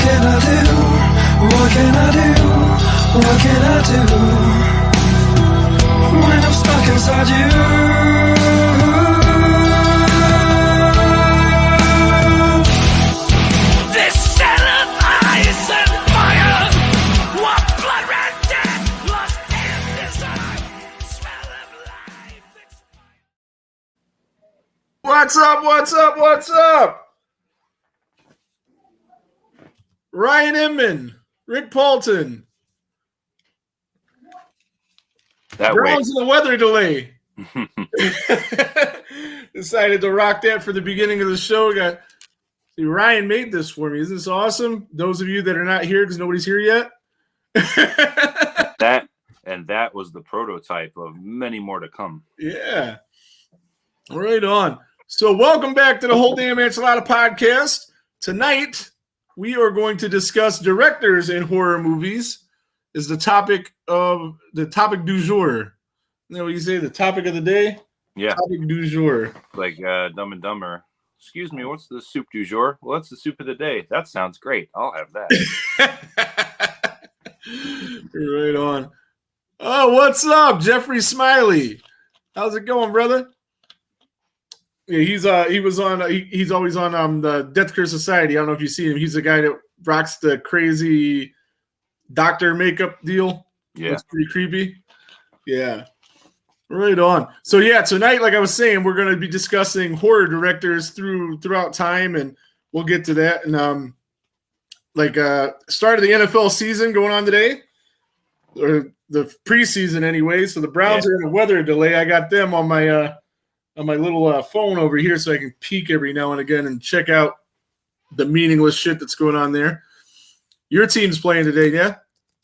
can I do? What can I do? What can I do? When I'm stuck inside you. This cell of ice and fire, what blood red death, lost and desire, smell of life. What's up? What's up? What's up? Ryan Inman, Rick Paulton. That Browns in the weather delay. Decided to rock that for the beginning of the show. See, Ryan made this for me. Isn't this awesome? Those of you that are not here because nobody's here yet. that was the prototype of many more to come. Yeah. Right on. So welcome back to the Whole Damn Enchilada podcast. Tonight, we are going to discuss directors in horror movies is the topic du jour. You know what you say? The topic of the day? Yeah. Topic du jour. Like Dumb and Dumber. Excuse me, what's the soup du jour? Well, that's the soup of the day. That sounds great. I'll have that. Right on. Oh, what's up, Jeffrey Smiley? How's it going, brother? Yeah, he's always on the Death Cure Society. I don't know if you see him. He's the guy that rocks the crazy doctor makeup deal. Yeah. It's pretty creepy. Yeah. Right on. So yeah, tonight, like I was saying, we're going to be discussing horror directors throughout time, and we'll get to that. And start of the NFL season going on today, or the preseason anyway. So the Browns are in a weather delay. I got them on my little phone over here, so I can peek every now and again and check out the meaningless shit that's going on there. Your team's playing today, yeah?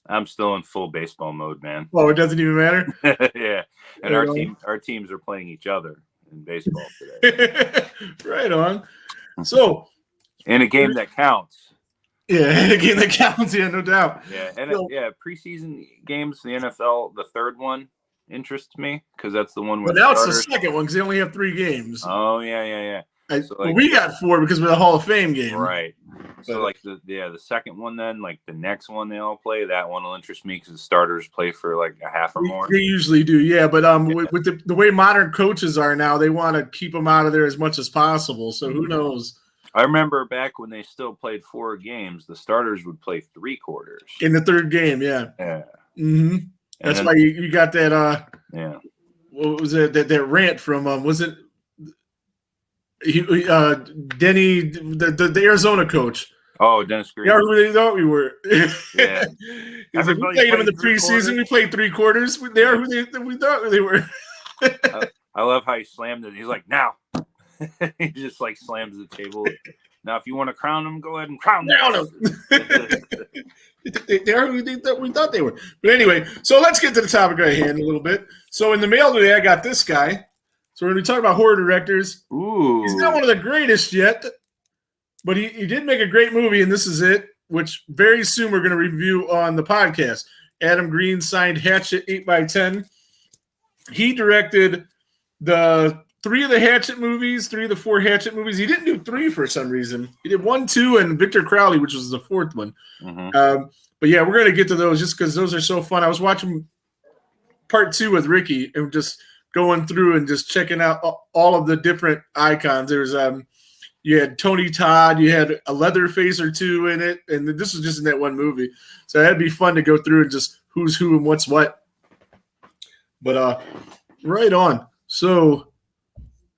I'm still in full baseball mode, man. Oh, it doesn't even matter? Yeah. And our teams are playing each other in baseball today. Right on. So in a game that counts. Yeah, in a game that counts, yeah, no doubt. Yeah, and preseason games, the NFL, the third one interests me because that's the one where now it's the second one because they only have 3 games. Oh, yeah. We got 4 because we're the Hall of Fame game. Right. So the second one, then like the next one they all play, that one will interest me because the starters play for like a half or more. They usually do, yeah. But with the way modern coaches are now, they want to keep them out of there as much as possible. So who knows? I remember back when they still played 4 games, the starters would play 3 quarters in the third game. Yeah. Yeah. Mm-hmm. That's why you got that. Yeah. What was it? That rant from was it? Denny, the Arizona coach. Oh, Dennis Green. Yeah, who they thought we were. Yeah. We played them in the preseason. We played 3 quarters. They are who we thought they were. I love how he slammed it. He's like, now. He just like slams the table. Now, if you want to crown them, go ahead and crown them. They are who we thought they were. But anyway, so let's get to the topic at hand a little bit. So in the mail today, I got this guy. So we're going to talk about horror directors. Ooh. He's not one of the greatest yet, but he did make a great movie, and this is it, which very soon we're going to review on the podcast. Adam Green signed Hatchet 8x10. He directed the 3 of the Hatchet movies, 3 of the 4 Hatchet movies. He didn't do 3 for some reason. He did 1, 2, and Victor Crowley, which was the 4th one. Mm-hmm. But yeah, we're going to get to those just because those are so fun. I was watching part 2 with Ricky and just going through and just checking out all of the different icons. There was you had Tony Todd, you had a Leatherface or 2 in it, and this was just in that one movie. So that'd be fun to go through and just who's who and what's what. But right on. So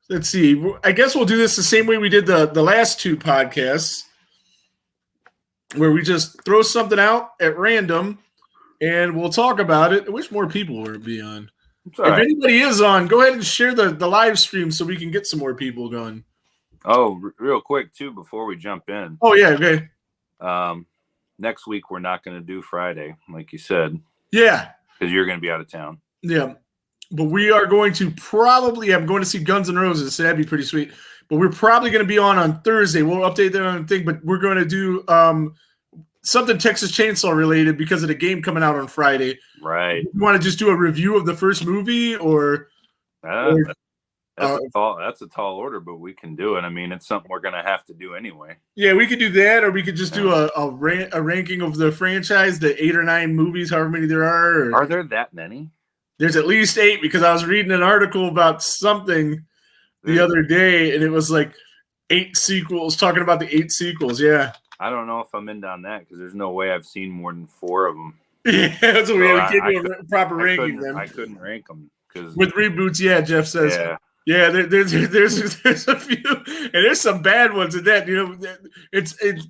let's see. I guess we'll do this the same way we did the last 2 podcasts, where we just throw something out at random and we'll talk about it. I wish more people would be on. If anybody is on, go ahead and share the live stream so we can get some more people going. Oh, real quick, too, before we jump in. Oh, yeah, okay. Next week, we're not going to do Friday, like you said. Yeah. Because you're going to be out of town. Yeah. But we are going to I'm going to see Guns N' Roses, so that'd be pretty sweet. But we're probably going to be on Thursday. We'll update that on the thing, but we're going to do something Texas Chainsaw related because of the game coming out on Friday. Right. You want to just do a review of the first movie or that That's a tall order, but we can do it. I mean, it's something we're gonna have to do anyway. Yeah, we could do that, or we could just do a ranking of the franchise, the 8 or 9 movies, however many there are. Are there that many? There's at least 8 because I was reading an article about something the other day, and it was like 8 sequels, talking about the 8 sequels. Yeah. I don't know if I'm in on that because there's no way I've seen more than 4 of them. Yeah, that's what we can't do a proper ranking them. I couldn't rank them because with reboots. Yeah, Jeff says. Yeah, there's a few, and there's some bad ones in that. You know,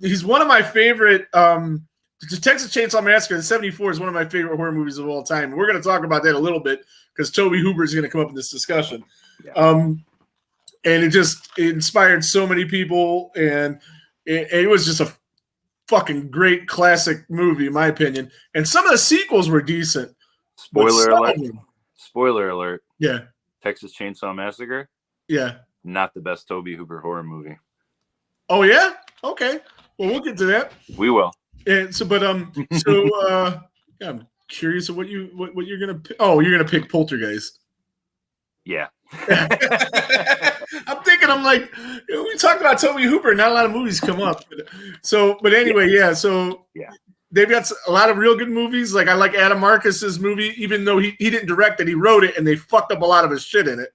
he's one of my favorite. The Texas Chainsaw Massacre in '74 is one of my favorite horror movies of all time. We're going to talk about that a little bit because Tobe Hooper is going to come up in this discussion. Yeah. And it inspired so many people, and it was just a fucking great classic movie, in my opinion. And some of the sequels were decent. Spoiler alert. Spoiler alert. Yeah. Texas Chainsaw Massacre. Yeah. Not the best Tobe Hooper horror movie. Oh yeah? Okay. Well, we'll get to that. We will. And so, but yeah, I'm curious of what you're gonna pick. Oh, you're gonna pick Poltergeist. Yeah. I'm thinking, I'm like, we talked about Tobe Hooper, not a lot of movies come up. So, but anyway, yeah. So yeah, they've got a lot of real good movies. Like I like Adam Marcus's movie, even though he didn't direct it, he wrote it, and they fucked up a lot of his shit in it.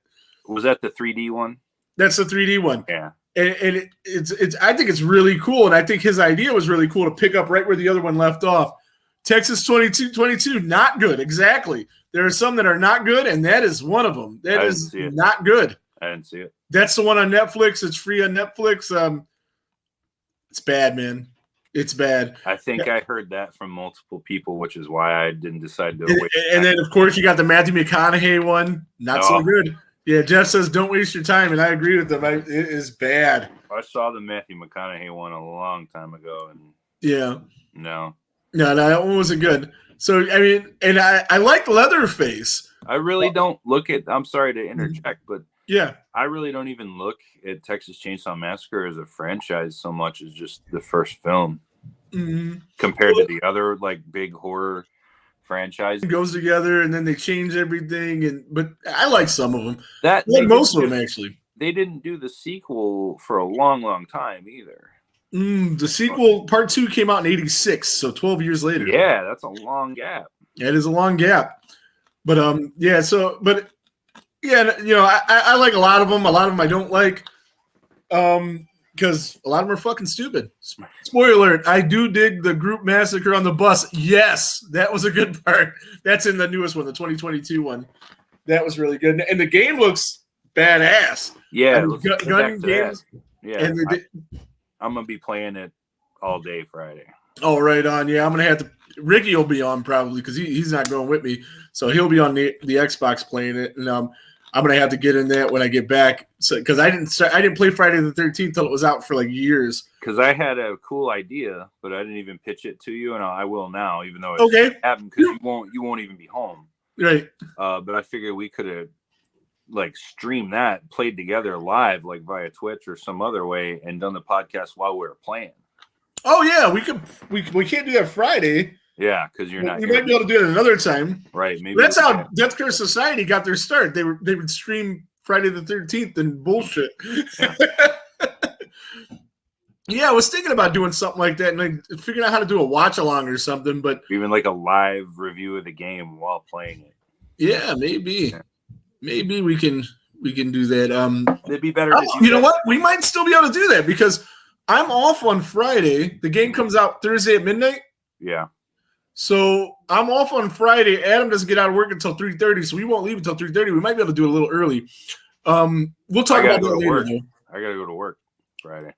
Was that the 3D one? That's the 3D one. Yeah. And it's I think it's really cool, and I think his idea was really cool to pick up right where the other one left off. Texas 22, not good. Exactly. There are some that are not good, and that is one of them. That is not good. I didn't see it. That's the one on Netflix. It's free on Netflix. It's bad, man. It's bad. I think I heard that from multiple people, which is why I didn't decide to wait. And then, of course, you got the Matthew McConaughey one. Not so good. Yeah, Jeff says, don't waste your time, and I agree with him. It is bad. I saw the Matthew McConaughey one a long time ago, and yeah. No, that one wasn't good. So, I mean, and I like Leatherface. I really don't look at – I'm sorry to interject, but yeah, I really don't even look at Texas Chainsaw Massacre as a franchise so much as just the first film compared to the other, like, big horror – franchise goes together and then they change everything, but I like some of them. Most of them actually. They didn't do the sequel for a long time either. The sequel part 2 came out in '86, so 12 years later. Yeah, that's a long gap. It is a long gap, but yeah. So, but yeah, you know, I like a lot of them. A lot of them I don't like, because a lot of them are fucking stupid. Spoiler alert, I do dig the group massacre on the bus. Yes, that was a good part. That's in the newest one, the 2022 one. That was really good. And the game looks badass. Yeah, I mean, gun games. Yeah, and I'm going to be playing it all day Friday. Oh, right on. Yeah, I'm going to have to – Ricky will be on probably because he's not going with me. So he'll be on the Xbox playing it. And I'm gonna have to get in that when I get back, because I didn't play Friday the 13th till it was out for like years. Because I had a cool idea, but I didn't even pitch it to you, and I will now, even though it happened because you won't even be home, right? But I figured we could have like streamed that, played together live, like via Twitch or some other way, and done the podcast while we were playing. Oh yeah, we could. We can't do that Friday. Yeah, because you're not. You might be able to do it another time, right? Maybe that's how Death Curse Society got their start. They would stream Friday the 13th and bullshit. Yeah. Yeah, I was thinking about doing something like that and like figuring out how to do a watch along or something, but even like a live review of the game while playing it. Yeah, maybe. Yeah. Maybe we can do that. It'd be better. You know what? We might still be able to do that because I'm off on Friday. The game comes out Thursday at midnight. Yeah. So I'm off on Friday. Adam doesn't get out of work until 3:30, so we won't leave until 3:30. We might be able to do it a little early. We'll talk about that later. I gotta go to work Friday.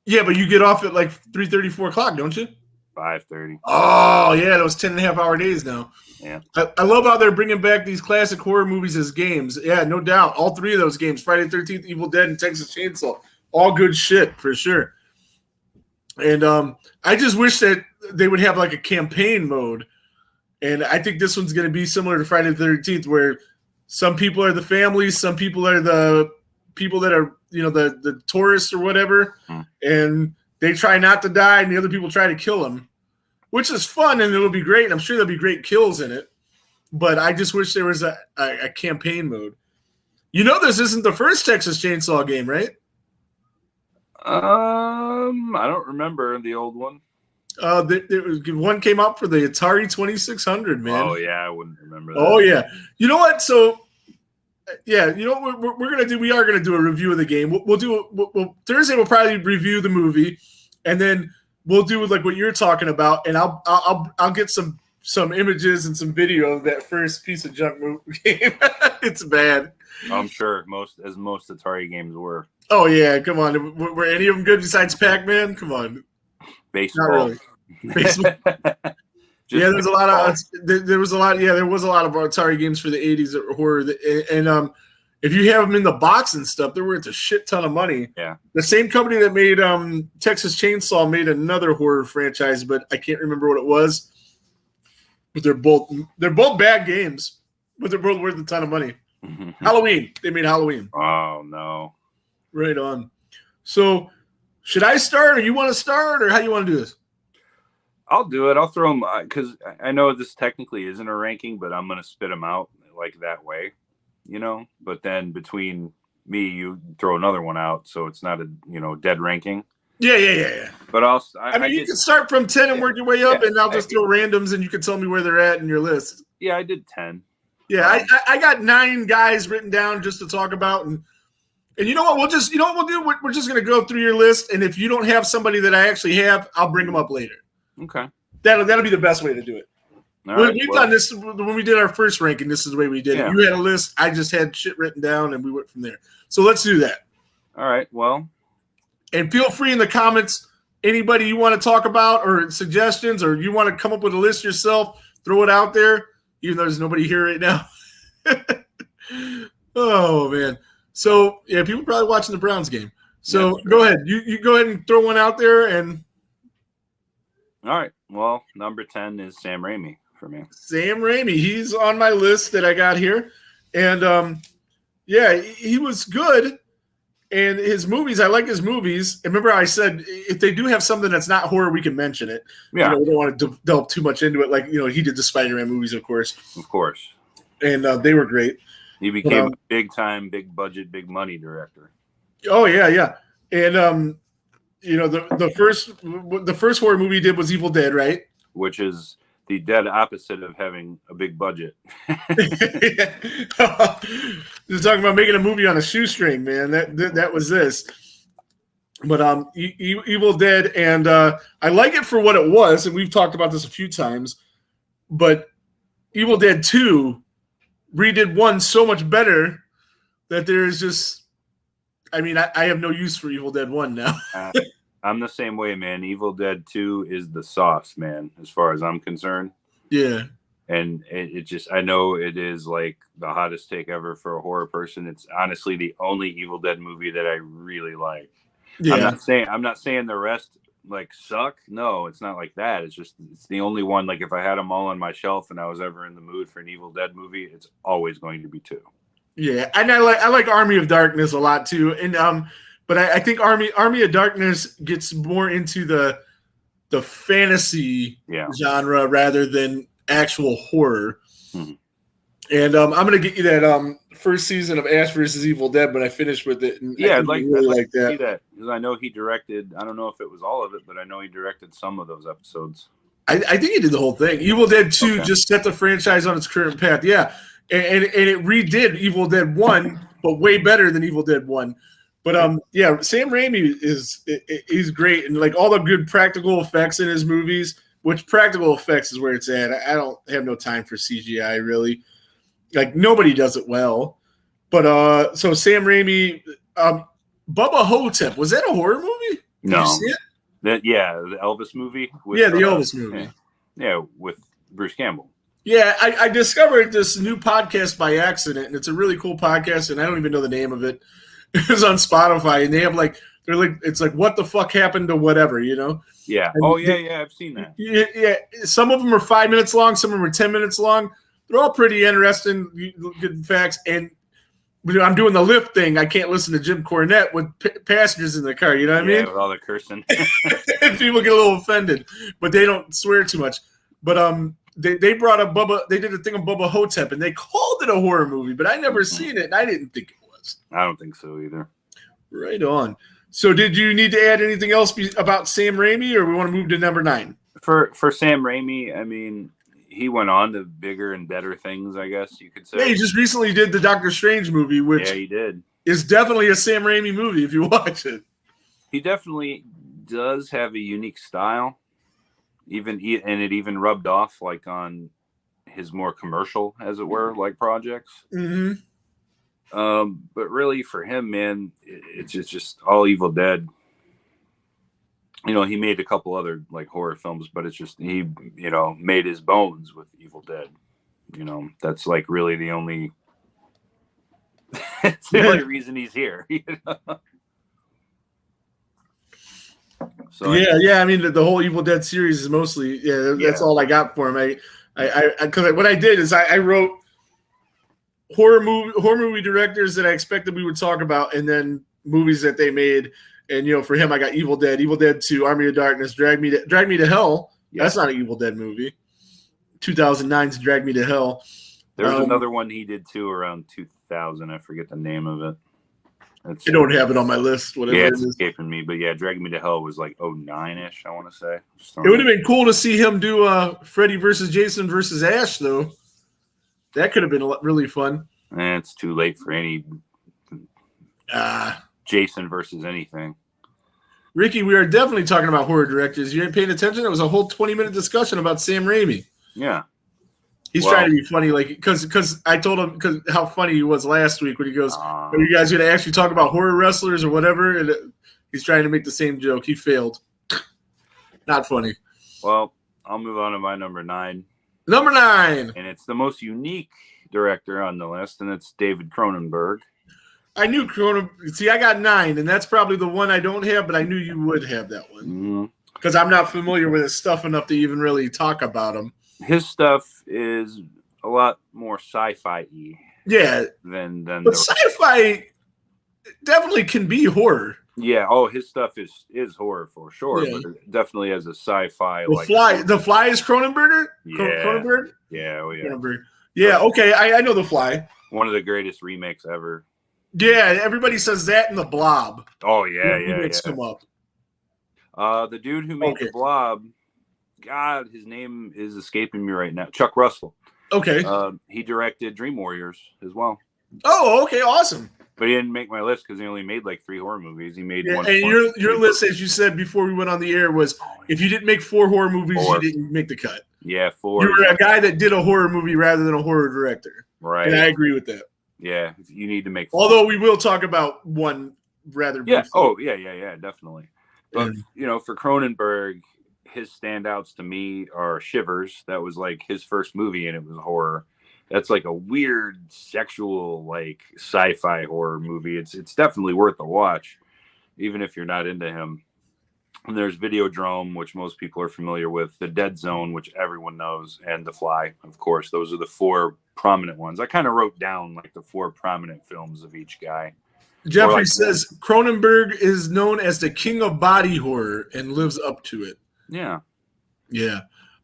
Yeah, but you get off at like 3:30, 4 o'clock, don't you? 5:30. Oh, yeah, those 10.5-hour days now. Yeah. I love how they're bringing back these classic horror movies as games. Yeah, no doubt. All three of those games, Friday the 13th, Evil Dead, and Texas Chainsaw. All good shit, for sure. And I just wish that they would have like a campaign mode. And I think this one's going to be similar to Friday the 13th, where some people are the families, some people are the people that are, you know, the tourists or whatever, and they try not to die, and the other people try to kill them, which is fun, and it'll be great. And I'm sure there'll be great kills in it. But I just wish there was a campaign mode. You know this isn't the first Texas Chainsaw game, right? I don't remember the old one. One came out for the Atari 2600, man. Oh yeah, I wouldn't remember that. Oh yeah. You know what? So yeah, you know what we're gonna do? We are gonna do a review of the game. We'll do Thursday. We'll probably review the movie, and then we'll do like what you're talking about, and I'll get some images and some video of that first piece of junk movie game. It's bad. I'm sure most Atari games were. Oh yeah, come on. Were any of them good besides Pac-Man? Come on. Baseball. Not really. Baseball. Yeah, there was a lot of Atari games for the 80s that were horror. And if you have them in the box and stuff, they're worth a shit ton of money. Yeah. The same company that made Texas Chainsaw made another horror franchise, but I can't remember what it was. But they're both bad games, but they're both worth a ton of money. Halloween. They made Halloween. Oh no. Right on. So should I start, or you want to start, or how do you want to do this? I'll do it. I'll throw them because I know this technically isn't a ranking, but I'm going to spit them out like that way, you know. But then between me, you throw another one out, so it's not a dead ranking. Yeah. But you can start from 10 and work your way up, and I'll just throw randoms, and you can tell me where they're at in your list. Yeah, I did 10. Yeah, I got 9 guys written down just to talk about, and you know what? We'll just we'll do. We're just going to go through your list, and if you don't have somebody that I actually have, I'll bring them up later. Okay. That'll be the best way to do it. We've done this when we did our first ranking. This is the way we did it. You had a list. I just had shit written down, and we went from there. So let's do that. All right. Well, and feel free in the comments. Anybody you want to talk about or suggestions, or you want to come up with a list yourself, throw it out there. Even though there's nobody here right now. Oh man. So yeah, people are probably watching the Browns game. So go ahead. You go ahead and throw one out there and. All right. Well, number 10 is Sam Raimi for me. Sam Raimi. He's on my list that I got here. And, he was good. And his movies, I like his movies. And remember I said if they do have something that's not horror, we can mention it. Yeah. We don't want to delve too much into it. Like, he did the Spider-Man movies, of course. Of course. And they were great. He became a big-time, big-budget, big-money director. Oh, yeah. And, the first horror movie he did was Evil Dead, right? Which is the dead opposite of having a big budget. Just talking about making a movie on a shoestring, man. That was this. But Evil Dead, and I like it for what it was, and we've talked about this a few times. But Evil Dead 2 redid 1 so much better that there's just. I mean, I have no use for Evil Dead 1 now. I'm the same way, man. Evil Dead 2 is the sauce, man, as far as I'm concerned. Yeah. And it just, I know it is like the hottest take ever for a horror person. It's honestly the only Evil Dead movie that I really like. Yeah. I'm not saying the rest like suck. No, it's not like that. It's just, it's the only one. Like if I had them all on my shelf and I was ever in the mood for an Evil Dead movie, it's always going to be 2. Yeah, and I like Army of Darkness a lot too, and but I think Army of Darkness gets more into the fantasy genre rather than actual horror. Mm-hmm. And I'm gonna get you that first season of Ash vs. Evil Dead when I finish with it. And I'd like to see that because I know he directed. I don't know if it was all of it, but I know he directed some of those episodes. I think he did the whole thing. Evil Dead 2 just set the franchise on its current path. Yeah. And it redid Evil Dead 1, but way better than Evil Dead 1. But Sam Raimi he's great, and like all the good practical effects in his movies, which practical effects is where it's at. I don't have no time for CGI really. Like nobody does it well. But so Sam Raimi, Bubba Hotep, was that a horror movie? No. Did you see it? The Elvis movie. With, the Elvis movie. Yeah, with Bruce Campbell. Yeah, I discovered this new podcast by accident, and it's a really cool podcast, and I don't even know the name of it. It's on Spotify, and it's like what the fuck happened to whatever, Yeah. And I've seen that. Yeah. Some of them are 5 minutes long, some of them are 10 minutes long. They're all pretty interesting, good facts. And I'm doing the lift thing. I can't listen to Jim Cornette with passengers in the car. You know what I mean? Yeah, with all the cursing. People get a little offended, but they don't swear too much. But they brought up Bubba. They did a thing on Bubba Hotep, and they called it a horror movie, but I never seen it, and I didn't think it list. I don't think so either. Right on. So did you need to add anything else about Sam Raimi, or we want to move to number 9? For Sam Raimi, I mean, he went on to bigger and better things, I guess you could say. Yeah, he just recently did the Doctor Strange movie, which he did. Is definitely a Sam Raimi movie if you watch it. He definitely does have a unique style. And it even rubbed off like on his more commercial, as it were, like projects. Mm-hmm. But really for him, man, it's just all Evil Dead. You know, he made a couple other like horror films, but it's just he, you know, made his bones with Evil Dead. You know, that's like really the only it's the only reason he's here. You know? So yeah. I mean, the whole Evil Dead series is mostly that's all I got for him. Because what I did is I wrote horror movie directors that I expected we would talk about, and then movies that they made. And you know, for him, I got Evil Dead 2, Army of Darkness, Drag Me to Hell. Yeah. That's not an Evil Dead movie. 2009's Drag Me to Hell. There's another one he did too around 2000. I forget the name of it. I don't have it on my list. Whatever it's escaping me. But yeah, Drag Me to Hell was like 09-ish, I want to say. It would have been cool to see him do Freddy versus Jason versus Ash, though. That could have been really fun. It's too late for any Jason versus anything. Ricky, we are definitely talking about horror directors. You ain't paying attention? It was a whole 20-minute discussion about Sam Raimi. Yeah. He's trying to be funny, like because I told him how funny he was last week when he goes, "Are you guys going to actually talk about horror wrestlers or whatever?" And he's trying to make the same joke. He failed. Not funny. Well, I'll move on to my number 9. Number 9, and it's the most unique director on the list, and it's David Cronenberg. I knew Cronenberg. See, I got 9, and that's probably the one I don't have, but I knew you would have that one because I'm not familiar with his stuff enough to even really talk about him. His stuff is a lot more sci-fi-y. Yeah. But sci-fi definitely can be horror. Yeah. Oh, his stuff is horror for sure. Yeah. But definitely as a sci-fi. The Fly is Cronenberg? Yeah. Cronenberg? Yeah. Oh, yeah. Cronenberg. Yeah. Okay. I know The Fly. One of the greatest remakes ever. Yeah. Everybody says that in The Blob. Oh, yeah. Remakes come up. The dude who made The Blob. God, his name is escaping me right now. Chuck Russell. Okay. He directed Dream Warriors as well. Oh, okay, awesome. But he didn't make my list because he only made like 3 horror movies. He made one. And your list, as you said before we went on the air, was if you didn't make 4 horror movies, you didn't make the cut. Yeah, 4. You were a guy that did a horror movie rather than a horror director. Right. And I agree with that. Yeah, you need to make 4. Although we will talk about one rather briefly. Yeah. Oh, yeah, definitely. But, you know, for Cronenberg, his standouts to me are Shivers. That was like his first movie and it was horror. That's like a weird sexual like sci-fi horror movie. It's definitely worth a watch, even if you're not into him. And there's Videodrome, which most people are familiar with, The Dead Zone, which everyone knows, and The Fly, of course. Those are the 4 prominent ones. I kind of wrote down like the 4 prominent films of each guy. Jeffrey says Cronenberg is known as the king of body horror and lives up to it. Yeah.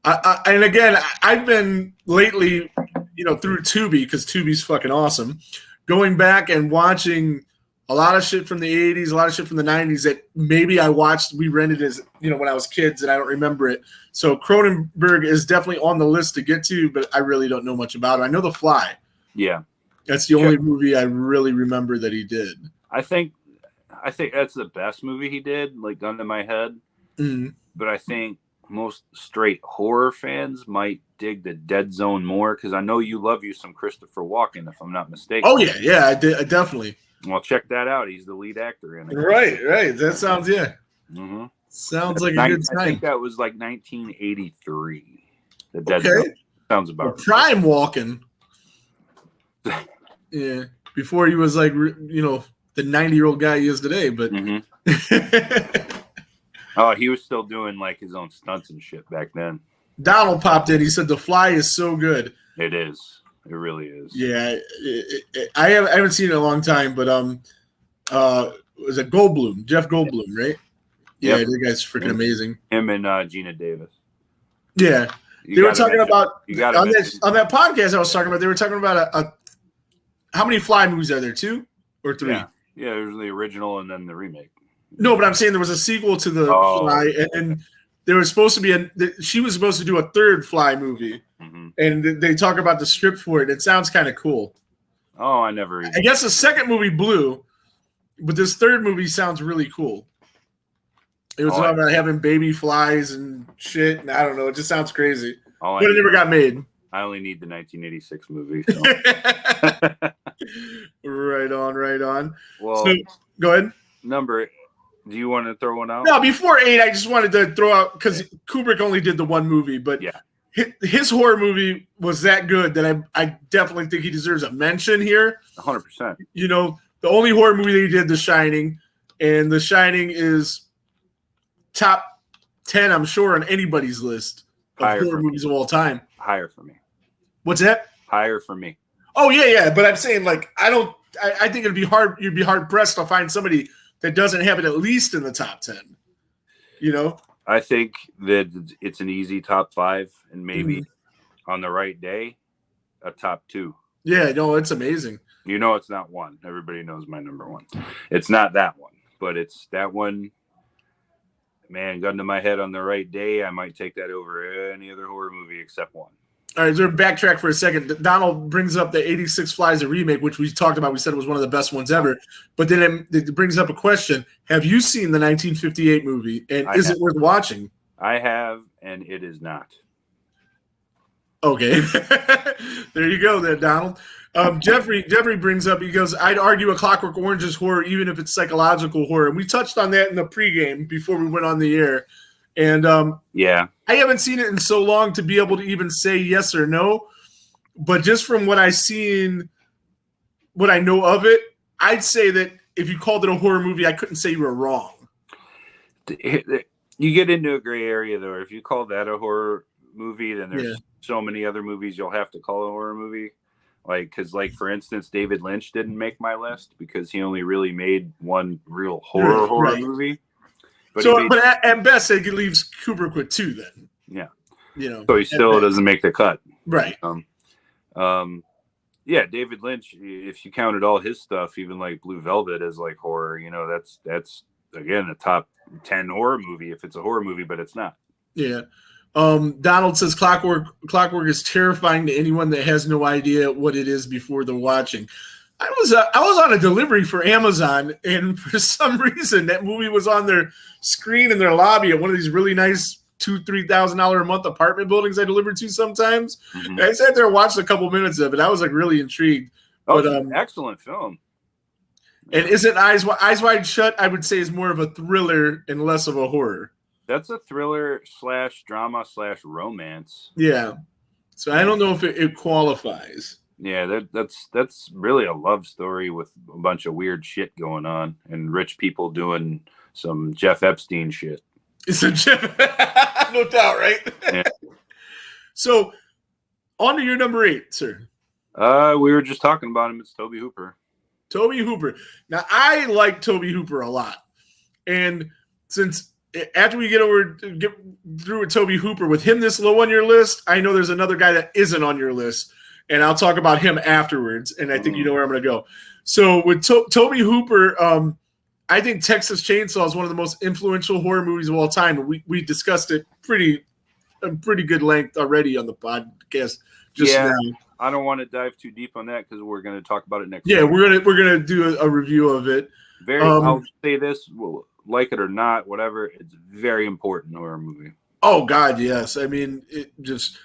And again, I've been lately, you know, through Tubi, because Tubi's fucking awesome, going back and watching a lot of shit from the 80s, a lot of shit from the 90s that maybe I watched, we rented as, you know, when I was kids and I don't remember it. So Cronenberg is definitely on the list to get to, but I really don't know much about it. I know The Fly. Yeah. That's the only movie I really remember that he did. I think that's the best movie he did, like gun to my head. Mm-hmm. But I think most straight horror fans might dig The Dead Zone more because I know you love you some Christopher Walken, if I'm not mistaken. Oh, yeah, I definitely. Well, check that out. He's the lead actor in it. Right. That sounds, Mm-hmm. Sounds like a good time. I think that was like 1983. The Dead Zone. Sounds about right. Prime Walken. Yeah, before he was like, you know, the 90-year-old guy he is today, but oh, he was still doing like his own stunts and shit back then. Donald popped in. He said The Fly is so good. It is. It really is. Yeah, I haven't seen it in a long time, but was it Goldblum? Jeff Goldblum, right? Yeah, that guy's freaking amazing. Him and Gina Davis. Yeah, they were talking about on that podcast I was talking about. They were talking about how many Fly movies are there? 2? or 3? Yeah, there's the original and then the remake. No, but I'm saying there was a sequel to the Fly, and there was supposed to be she was supposed to do a third Fly movie, and they talk about the script for it. It sounds kind of cool. Oh, I never. I guess the second movie blew, but this third movie sounds really cool. It was about having baby flies and shit, and I don't know. It just sounds crazy. But it never got made. I only need the 1986 movie. So. Right on. Well, so, go ahead. Do you want to throw one out? No, before 8, I just wanted to throw out, because Kubrick only did the one movie, but his horror movie was that good that I definitely think he deserves a mention here. 100%. You know, the only horror movie that he did, The Shining, and The Shining is top 10, I'm sure, on anybody's list of horror movies of all time. Higher for me. What's that? Higher for me. Oh, yeah. But I'm saying, like, I think it'd be hard. You'd be hard pressed to find somebody that doesn't have it at least in the top 10. You know? I think that it's an easy top 5, and maybe on the right day, a top 2. Yeah, no, it's amazing. You know, it's not 1. Everybody knows my number 1. It's not that one, but it's that one. Man, gun to my head on the right day, I might take that over any other horror movie except 1. All right, so backtrack for a second. Donald brings up the 86 Flies, a remake, which we talked about. We said it was one of the best ones ever. But then it brings up a question. Have you seen the 1958 movie, and is it worth watching? I have, and it is not. Okay. There you go there, Donald. Jeffrey brings up, he goes, I'd argue A Clockwork Orange is horror, even if it's psychological horror. And we touched on that in the pregame before we went on the air. And I haven't seen it in so long to be able to even say yes or no. But just from what I've seen, what I know of it, I'd say that if you called it a horror movie, I couldn't say you were wrong. You get into a gray area, though. If you call that a horror movie, then there's so many other movies you'll have to call a horror movie. Because, for instance, David Lynch didn't make my list because he only really made one real horror movie. But at best, it leaves Kubrick with 2 then. Yeah. You know. So he still doesn't make the cut. Right. David Lynch, if you counted all his stuff, even like Blue Velvet as like horror, you know, that's again a top 10 horror movie if it's a horror movie, but it's not. Yeah. Donald says Clockwork is terrifying to anyone that has no idea what it is before they're watching. I was on a delivery for Amazon, and for some reason that movie was on their screen in their lobby at one of these really nice $2,000-$3,000 a month apartment buildings I delivered to sometimes. Mm-hmm. I sat there and watched a couple minutes of it. I was like really intrigued. Oh, but, excellent film. And isn't Eyes Wide Shut? I would say is more of a thriller and less of a horror. That's a thriller / drama / romance. Yeah. So I don't know if it qualifies. Yeah, that's really a love story with a bunch of weird shit going on and rich people doing some Jeff Epstein shit. It's a Jeff, no doubt, right? Yeah. So, on to your number 8, sir. We were just talking about him. It's Tobe Hooper. Tobe Hooper. Now, I like Tobe Hooper a lot, and since after we get through with Tobe Hooper, with him this low on your list, I know there's another guy that isn't on your list. And I'll talk about him afterwards, and I think you know where I'm going to go. So with Tobe Hooper, I think Texas Chainsaw is one of the most influential horror movies of all time. We discussed it pretty good length already on the podcast just now. I don't want to dive too deep on that because we're going to talk about it next. Yeah, we're gonna do a review of it. I'll say this, like it or not, whatever. It's a very important horror movie. Oh God, yes. I mean, it just.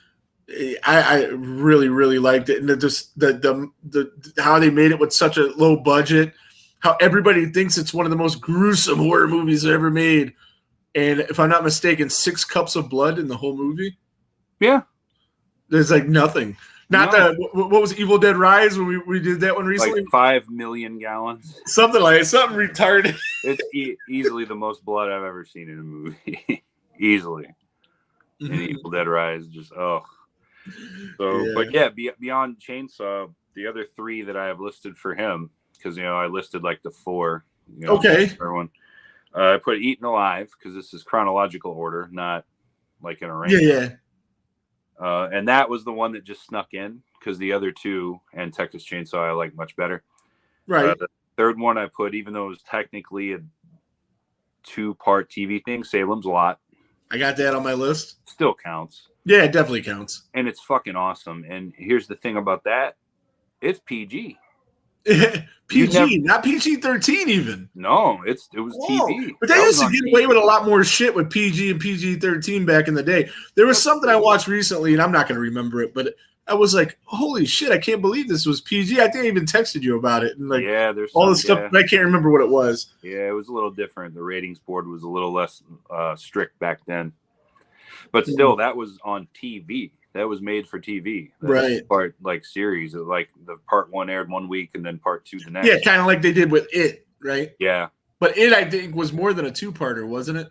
I really, really liked it, and the how they made it with such a low budget, how everybody thinks it's one of the most gruesome horror movies ever made, and if I'm not mistaken, 6 cups of blood in the whole movie. Yeah, there's like nothing. What was Evil Dead Rise when we did that one recently? Like 5 million gallons, something retarded. It's easily the most blood I've ever seen in a movie, easily. And Evil Dead Rise, just But beyond Chainsaw, the other 3 that I have listed for him, because I listed like the 4. Okay. Everyone, I put Eaten Alive because this is chronological order, not like an arrangement. Yeah. And that was the one that just snuck in because the other 2 and Texas Chainsaw I like much better. Right. Third one I put, even though it was technically a 2-part TV thing, Salem's Lot. I got that on my list. Still counts. Yeah, it definitely counts. And it's fucking awesome. And here's the thing about that. It's PG. PG, not PG-13 even. No, it was TV. But they used to get away with a lot more shit with PG and PG-13 back in the day. There was something I watched recently, and I'm not going to remember it, but I was like, holy shit, I can't believe this was PG. I think I even texted you about it. And like, there's all this stuff, I can't remember what it was. Yeah, it was a little different. The ratings board was a little less strict back then. But still, that was on TV. That was made for TV. Right. Part like series. Like the part 1 aired one week and then part 2 the next. Yeah, kind of like they did with It, right? Yeah. But It, I think, was more than a 2-parter, wasn't it?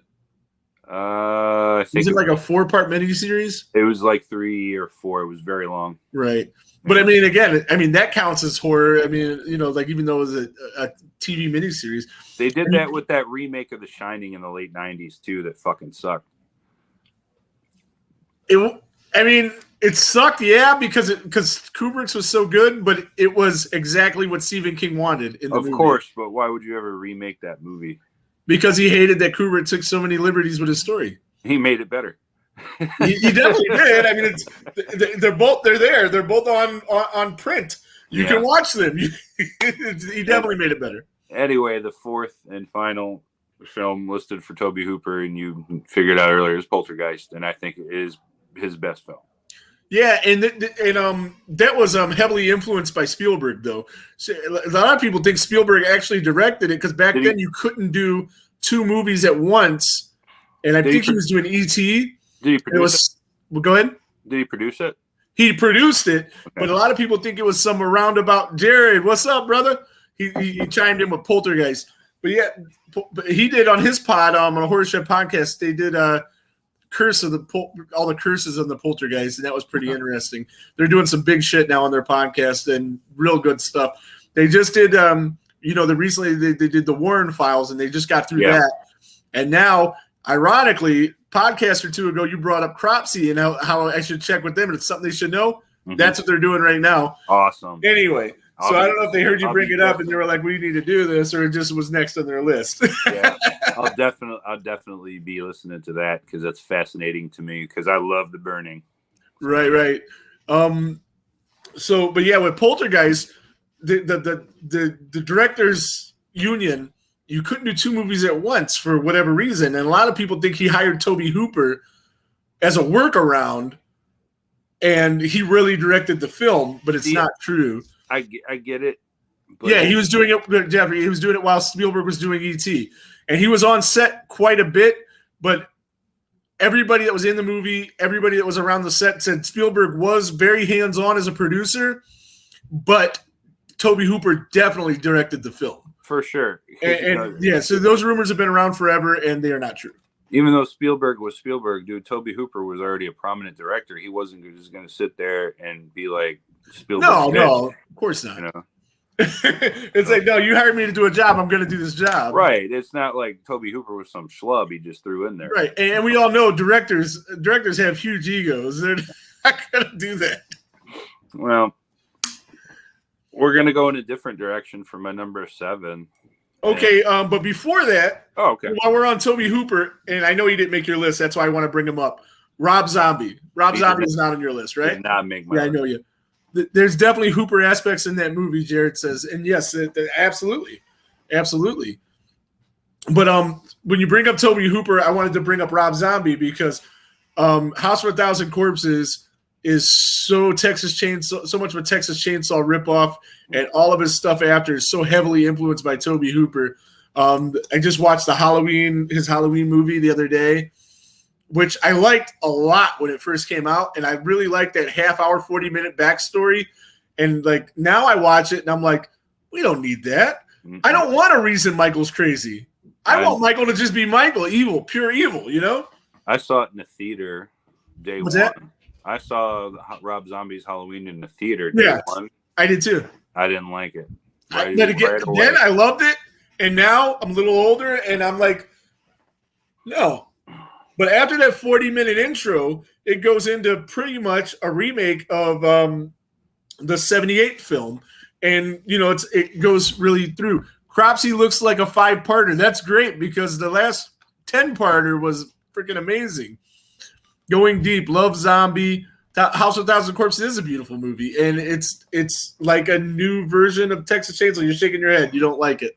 I think was it like a 4-part miniseries? It was like 3 or 4. It was very long. Right. But I mean, again, that counts as horror. I mean, like even though it was a TV miniseries. They did that with that remake of The Shining in the late 90s too that fucking sucked. It sucked, yeah, because Kubrick's was so good, but it was exactly what Stephen King wanted in the movie. Of course, but why would you ever remake that movie? Because he hated that Kubrick took so many liberties with his story. He made it better. he definitely did. I mean, they're there. They're both on print. You can watch them. He definitely made it better. Anyway, the fourth and final film listed for Tobe Hooper, and you figured out earlier, is Poltergeist, and I think it is his best film. Yeah, and that was heavily influenced by Spielberg, though. So a lot of people think Spielberg actually directed it because back then you couldn't do 2 movies at once, and I think he was doing E.T. Did he produce it? Well, go ahead. Did he produce it? He produced it, but a lot of people think it was some roundabout. Jared, what's up, brother? He chimed in with Poltergeist, but yeah, but he did on his pod on a Horror Chef podcast. They did Curse of all the curses of the Poltergeist, and that was pretty interesting. They're doing some big shit now on their podcast and real good stuff. They just did, recently they did the Warren Files, and they just got through that. And now, ironically, podcast or 2 ago, you brought up Cropsy and how I should check with them, and it's something they should know. Mm-hmm. That's what they're doing right now. Awesome. Anyway, so I don't know if they heard you bring it up and they were like, we need to do this, or it just was next on their list. Yeah, I'll definitely be listening to that because that's fascinating to me because I love The Burning. Right. So, but yeah, with Poltergeist, the directors union, you couldn't do 2 movies at once for whatever reason, and a lot of people think he hired Tobe Hooper as a workaround, and he really directed the film, but it's not true. I get it. But yeah, he was doing it, Jeffrey. He was doing it while Spielberg was doing E.T. And he was on set quite a bit, but everybody that was in the movie, everybody that was around the set said Spielberg was very hands-on as a producer, but Tobe Hooper definitely directed the film. For sure. So those rumors have been around forever, and they are not true. Even though Spielberg was Spielberg, dude, Tobe Hooper was already a prominent director. He wasn't just going to sit there and be like Spielberg. No, of course not. It's like, no, you hired me to do a job. I'm going to do this job. Right. It's not like Tobe Hooper was some schlub he just threw in there. Right. And we all know directors have huge egos. They're not going to do that. Well, we're going to go in a different direction for my number 7. Okay, but before that, while we're on Tobe Hooper, and I know he didn't make your list, that's why I want to bring him up. Rob Zombie. Rob Zombie is not on your list, right? Did not make my list. I know you. There's definitely Hooper aspects in that movie, Jared says. And yes, absolutely. Absolutely. But when you bring up Tobe Hooper, I wanted to bring up Rob Zombie because House of 1,000 Corpses is so much of a Texas Chainsaw ripoff, and all of his stuff after is so heavily influenced by Tobe Hooper. I just watched his Halloween movie the other day, which I liked a lot when it first came out, and I really liked that half-hour, 40-minute backstory. And like now I watch it, and I'm like, we don't need that. Mm-hmm. I don't want a reason Michael's crazy. I want Michael to just be Michael, evil, pure evil. I saw it in the theater day What's one. That? I saw Rob Zombie's Halloween in the theater day one. I did too. I didn't like it. Then I loved it, and now I'm a little older, and I'm like, no. But after that 40-minute intro, it goes into pretty much a remake of the 78 film, and it goes really through. Cropsy looks like a 5-parter. That's great because the last 10-parter was freaking amazing. Going Deep, Love Zombie, House of Thousand Corpses is a beautiful movie, and it's like a new version of Texas Chainsaw. You're shaking your head. You don't like it.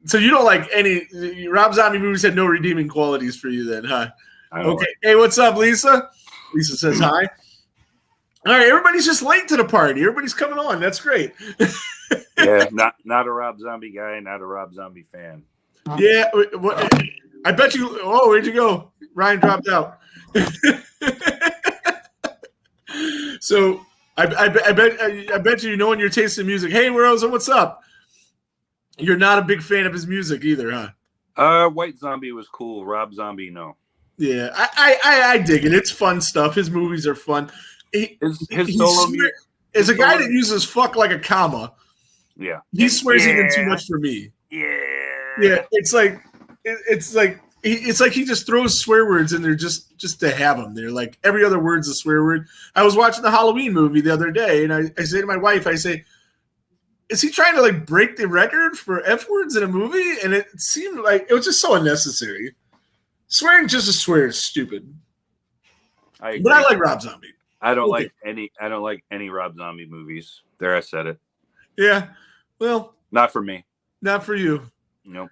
So you don't like any Rob Zombie movies. Had no redeeming qualities for you then, huh? Okay. Hey, what's up, Lisa? Lisa says hi. All right, everybody's just late to the party. Everybody's coming on. That's great. Yeah, not a Rob Zombie guy, not a Rob Zombie fan. Yeah, I bet you. Oh, where'd you go? Ryan dropped out. So I bet you know when you're tasting music. Hey, Rosa, what's up? You're not a big fan of his music either, huh? White Zombie was cool. Rob Zombie, no. Yeah, I dig it. It's fun stuff. His movies are fun. His solo music is a guy that uses "fuck" like a comma. Yeah, he swears even too much for me. Yeah. It's like he just throws swear words in there just to have them. They're like every other word's a swear word. I was watching the Halloween movie the other day, and I say to my wife, I say, is he trying to like break the record for F words in a movie? And it seemed like it was just so unnecessary. Swearing just to swear is stupid. But I like Rob Zombie. I don't like any Rob Zombie movies. There, I said it. Yeah. Well, not for me. Not for you. Nope.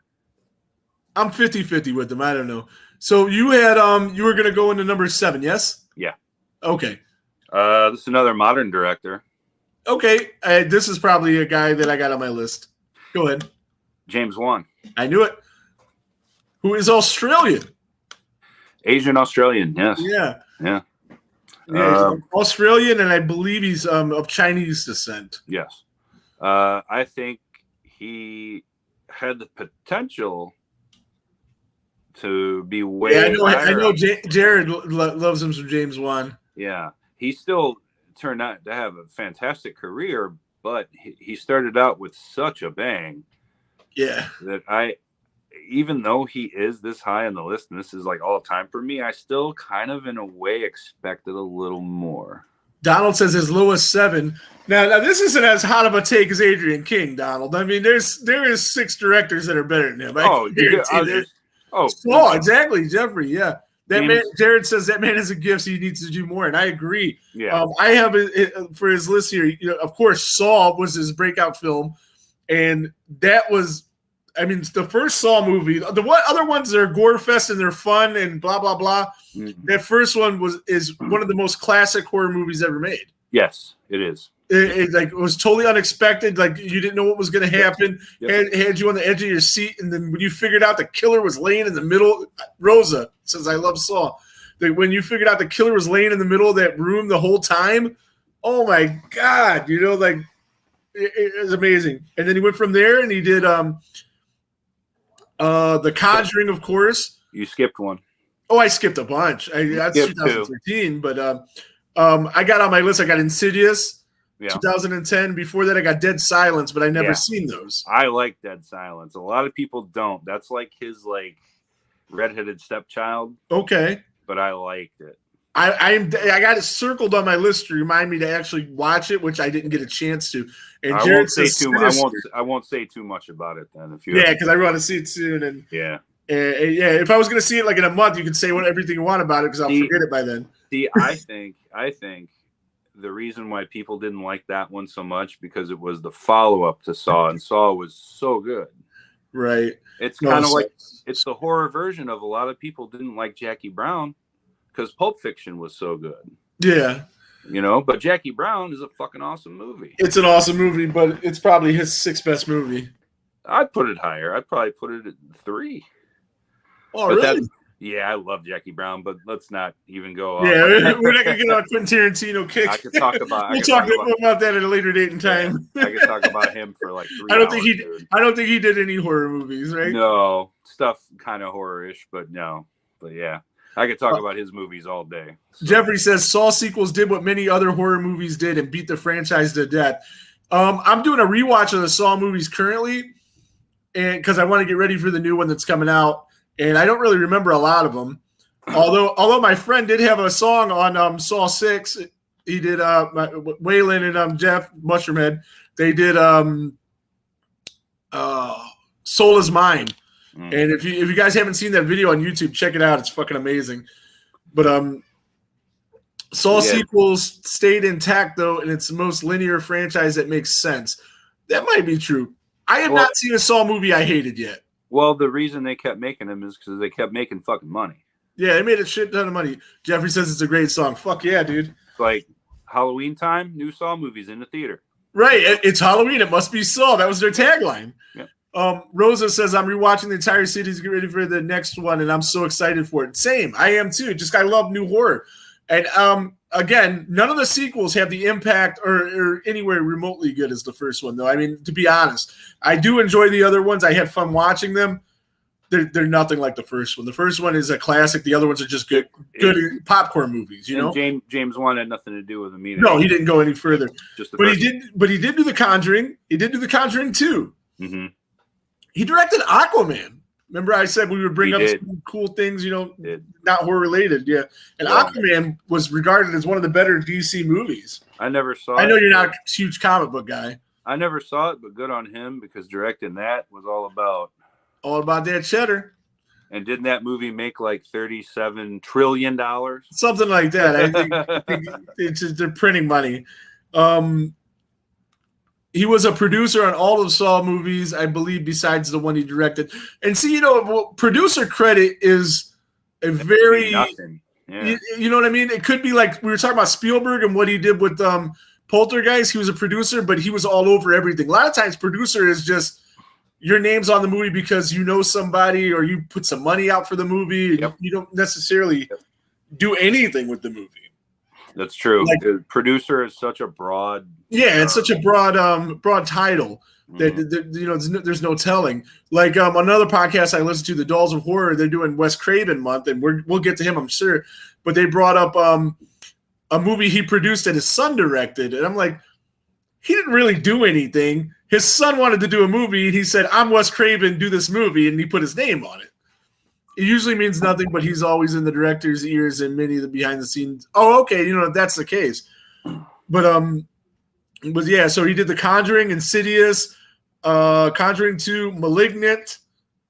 I'm 50-50 with them. I don't know. So you had you were gonna go into number 7, yes? Yeah. Okay. This is another modern director. Okay. This is probably a guy that I got on my list. Go ahead. James Wan. I knew it. Who is Australian? Asian Australian, yes. Yeah. Yeah. Yeah, he's Australian, and I believe he's of Chinese descent. Yes. I think he had the potential to be way I know Jared loves him some James Wan. Yeah. He still turned out to have a fantastic career, but he started out with such a bang. Yeah. That even though he is this high on the list, and this is like all time for me, I still kind of, in a way, expected a little more. Donald says his lowest 7. Now this isn't as hot of a take as Adrian King, Donald. I mean, there is 6 directors that are better than him. Exactly, Jeffrey. Yeah, that man. Jared says that man has a gift, so he needs to do more, and I agree. Yeah, I have for his list here. Of course, Saw was his breakout film, and that was. I mean, the first Saw movie. The other ones are gore fest and they're fun and blah blah blah. Mm-hmm. That first one is one of the most classic horror movies ever made. Yes, it is. It was totally unexpected. Like you didn't know what was going to happen. Yep. Had you on the edge of your seat, and then when you figured out the killer was laying in the middle, Rosa says, "I love Saw." When you figured out the killer was laying in the middle of that room the whole time, oh my god! It was amazing. And then he went from there and he did The Conjuring, of course. You skipped one. Oh, I skipped a bunch. That's 2013, but I got on my list. I got Insidious, 2010. Before that, I got Dead Silence, but I never seen those. I like Dead Silence. A lot of people don't. That's like his redheaded stepchild. Okay, but I liked it. I got it circled on my list to remind me to actually watch it, which I didn't get a chance to. And I won't say too much. I won't say too much about it then. Because I want to see it soon. And if I was going to see it like in a month, you could say everything you want about it because I'll forget it by then. See, I think the reason why people didn't like that one so much because it was the follow up to Saw, and Saw was so good. Right. It's kind of like it's the horror version of a lot of people didn't like Jackie Brown. Because Pulp Fiction was so good. Yeah. But Jackie Brown is a fucking awesome movie. It's an awesome movie, but it's probably his 6th best movie. I'd put it higher. I'd probably put it at 3. Oh, really? I love Jackie Brown, but let's not even go. Yeah, we're not going to get on Quentin Tarantino kick. I could talk about. We'll talk about that at a later date and time. I could talk about him for like 3 I don't hours. think he did any horror movies, right? No, stuff kind of horror-ish, but no. But yeah. I could talk about his movies all day. So. Jeffrey says Saw sequels did what many other horror movies did and beat the franchise to death. I'm doing a rewatch of the Saw movies currently, and because I want to get ready for the new one that's coming out, and I don't really remember a lot of them. Although my friend did have a song on Saw 6. He did Waylon and Jeff Mushroomhead. They did Soul Is Mine. And if you guys haven't seen that video on YouTube, check it out. It's fucking amazing. But Saw sequels stayed intact though, and it's the most linear franchise that makes sense. That might be true. I have not seen a Saw movie I hated yet. Well, the reason they kept making them is because they kept making fucking money. Yeah, they made a shit ton of money. Jeffrey says it's a great song. Fuck yeah, dude. Like Halloween time, new Saw movies in the theater. Right. It's Halloween. It must be Saw. That was their tagline. Yeah. Rosa says, I'm rewatching the entire series to get ready for the next one, and I'm so excited for it. Same. I am too. Just I love new horror. And again, none of the sequels have the impact or anywhere remotely good as the first one, though. I mean, to be honest, I do enjoy the other ones. I had fun watching them. They're nothing like the first one. The first one is a classic. The other ones are just good popcorn movies, you know. James Wan had nothing to do with them either. No, he didn't go any further. But he did do The Conjuring. He did do The Conjuring 2. Mm-hmm. He directed Aquaman. Remember I said we would bring up some cool things, you know, not horror related. Yeah. And Aquaman was regarded as one of the better DC movies. I never saw it. I know you're not a huge comic book guy. I never saw it, but good on him because directing that was all about that cheddar. And didn't that movie make like $37 trillion? Something like that. I think it's just, they're printing money. He was a producer on all of Saw movies, I believe, besides the one he directed. And see, you know, producer credit is a very nothing. Yeah. You know what I mean? It could be like we were talking about Spielberg and what he did with Poltergeist. He was a producer, but he was all over everything. A lot of times, producer is just your name's on the movie because you know somebody or you put some money out for the movie. Yep. You don't necessarily do anything with the movie. That's true. Like, the producer is such a broad. Yeah, it's such a broad title that you know there's no telling. Like another podcast I listened to, The Dolls of Horror, they're doing Wes Craven month, and we'll get to him, I'm sure. But they brought up a movie he produced that his son directed, and I'm like, he didn't really do anything. His son wanted to do a movie, and he said, "I'm Wes Craven, do this movie," and he put his name on it. It usually means nothing, but he's always in the director's ears and many of the behind the scenes. Oh, okay, you know if that's the case. But yeah, so he did The Conjuring, Insidious, Conjuring 2, Malignant,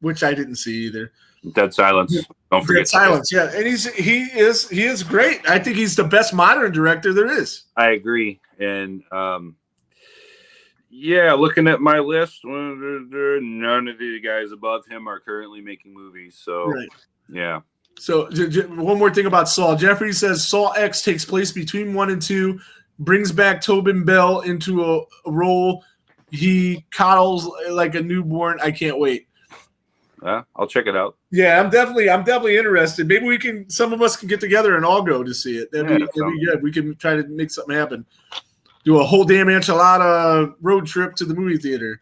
which I didn't see either. Dead Silence. Don't forget Dead Silence. Yeah, and he is great. I think he's the best modern director there is. I agree, and yeah, looking at my list, none of the guys above him are currently making movies. So, yeah. So, one more thing about Saw. Jeffrey says Saw X takes place between 1 and 2, brings back Tobin Bell into a role he coddles like a newborn. I can't wait. I'll check it out. Yeah, I'm definitely interested. Maybe some of us can get together and all go to see it. That'd be good. We can try to make something happen. Do a whole damn enchilada road trip to the movie theater.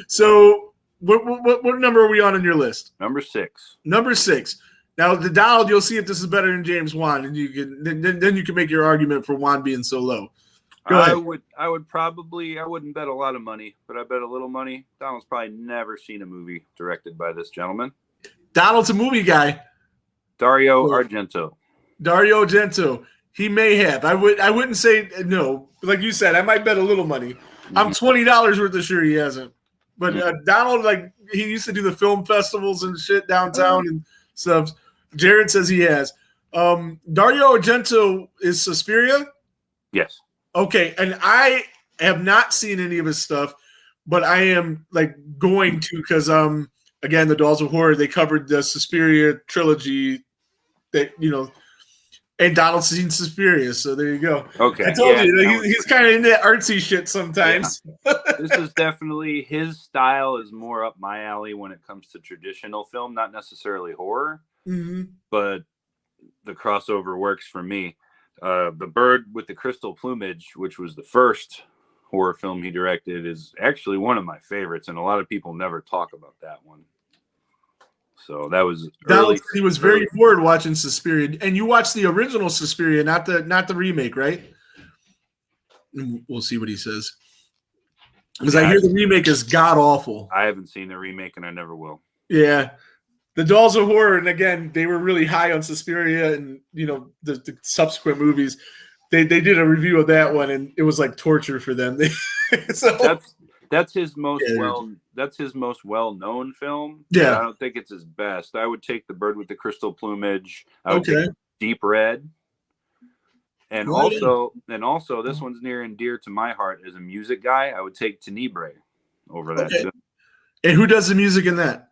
So, what number are we on your list? Number 6. Number 6. Now, the Donald, you'll see if this is better than James Wan, and you can then you can make your argument for Wan being so low. Go ahead. I wouldn't bet a lot of money, but I bet a little money. Donald's probably never seen a movie directed by this gentleman. Donald's a movie guy. Dario Argento. Dario Argento. He may have. I wouldn't say no. Like you said, I might bet a little money. Mm-hmm. I'm $20 worth of sure he hasn't. But Donald, like he used to do the film festivals and shit downtown and stuff. Jared says he has. Dario Argento is Suspiria? Yes. Okay, and I have not seen any of his stuff, but I am like going to because again, the Dolls of Horror, they covered the Suspiria trilogy that and Donald's seen Suspiria, so there you go. Okay. I told you he's kind of into that artsy shit sometimes. Yeah. This is definitely his style is more up my alley when it comes to traditional film, not necessarily horror, but the crossover works for me. The Bird with the Crystal Plumage, which was the first horror film he directed, is actually one of my favorites, and a lot of people never talk about that one. So that was early. He was very bored watching Suspiria, and you watched the original Suspiria, not the remake, right? We'll see what he says, because I hear the remake is god awful. I haven't seen the remake, and I never will. Yeah, The Dolls of Horror, and again, they were really high on Suspiria and the subsequent movies. They did a review of that one, and it was like torture for them. So that's his most well-known film. Yeah, I don't think it's his best. I would take The Bird with the Crystal Plumage. I would take Deep Red. And also, this one's near and dear to my heart as a music guy. I would take Tenebrae over that. Okay. And who does the music in that?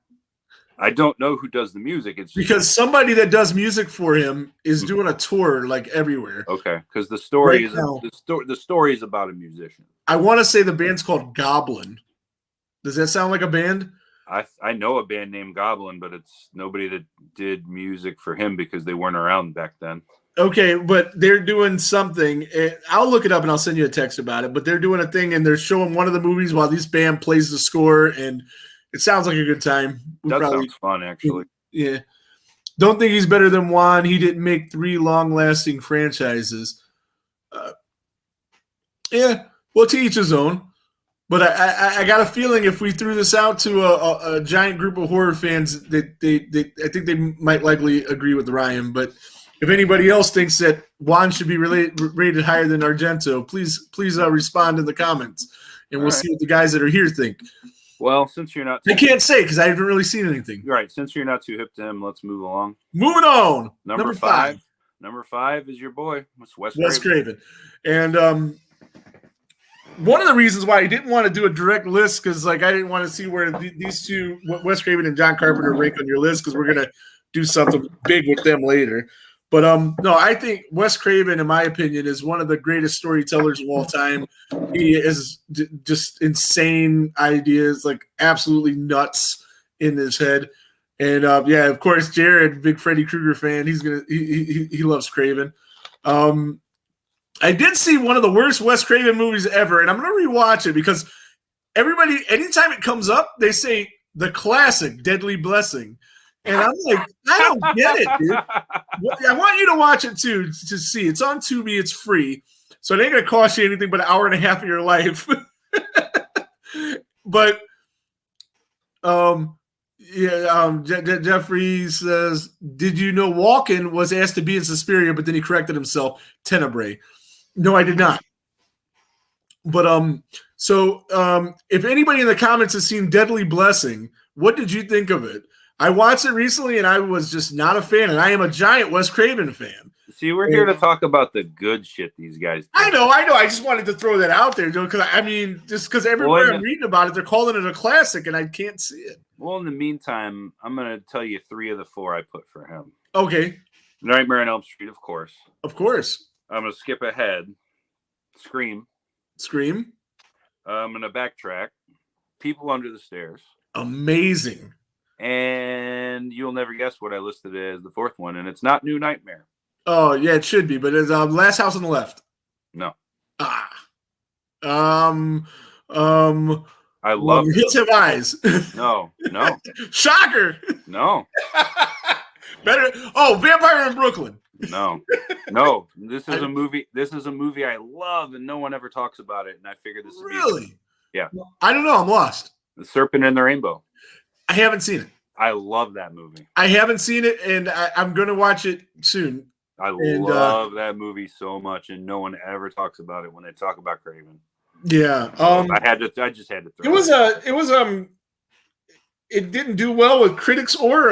I don't know who does the music. It's because somebody that does music for him is doing a tour like everywhere. Okay, because the story the story is about a musician. I want to say the band's called Goblin. Does that sound like a band? I know a band named Goblin, but it's nobody that did music for him because they weren't around back then. Okay, but they're doing something. I'll look it up and I'll send you a text about it. But they're doing a thing and they're showing one of the movies while this band plays the score, and it sounds like a good time. Sounds fun, actually. Yeah. Don't think he's better than Juan. He didn't make 3 long-lasting franchises. Yeah, well, to each his own. But I got a feeling if we threw this out to a giant group of horror fans, I think they might likely agree with Ryan. But if anybody else thinks that Juan should be rated higher than Argento, please respond in the comments, and we'll see what the guys that are here think. Well, since you're not, I can't say because I haven't really seen anything. Right, since you're not too hip to him, let's move along. Moving on. Number 5. Number 5 is your boy, Wes Craven. And one of the reasons why I didn't want to do a direct list because I didn't want to see where these two, Wes Craven and John Carpenter, rank on your list because we're gonna do something big with them later. But no, I think Wes Craven, in my opinion, is one of the greatest storytellers of all time. He is just insane ideas, like absolutely nuts in his head. And yeah, of course, Jared, big Freddy Krueger fan. He loves Craven. I did see one of the worst Wes Craven movies ever, and I'm gonna rewatch it because everybody, anytime it comes up, they say the classic Deadly Blessing. And I'm like, I don't get it, dude. I want you to watch it too to see. It's on Tubi. It's free, so it ain't gonna cost you anything but an hour and a half of your life. But Jeffrey says, "Did you know Walken was asked to be in Suspiria, but then he corrected himself? Tenebrae." No, I did not. But if anybody in the comments has seen Deadly Blessing, what did you think of it? I watched it recently, and I was just not a fan, and I am a giant Wes Craven fan. See, we're here to talk about the good shit these guys do. I know. I just wanted to throw that out there, Joe, because, I mean, just because everywhere I'm reading about it, they're calling it a classic, and I can't see it. Well, in the meantime, I'm going to tell you 3 of the 4 I put for him. Okay. Nightmare on Elm Street, of course. Of course. I'm going to skip ahead. Scream. I'm going to backtrack. People Under the Stairs. Amazing. And you'll never guess what I listed as the 4th one, and it's not New Nightmare. Oh, yeah, it should be, but it's Last House on the Left. No. I love Hills Have Eyes. No. Shocker. No. Better. Oh, Vampire in Brooklyn. No. This is a movie. This is a movie I love, and no one ever talks about it. And I figured this would really. Yeah. I don't know. I'm lost. The Serpent and the Rainbow. I haven't seen it. I love that movie. I haven't seen it, and I'm going to watch it soon. I love that movie so much, and no one ever talks about it when they talk about Craven. Yeah. I just had to throw it didn't do well with critics or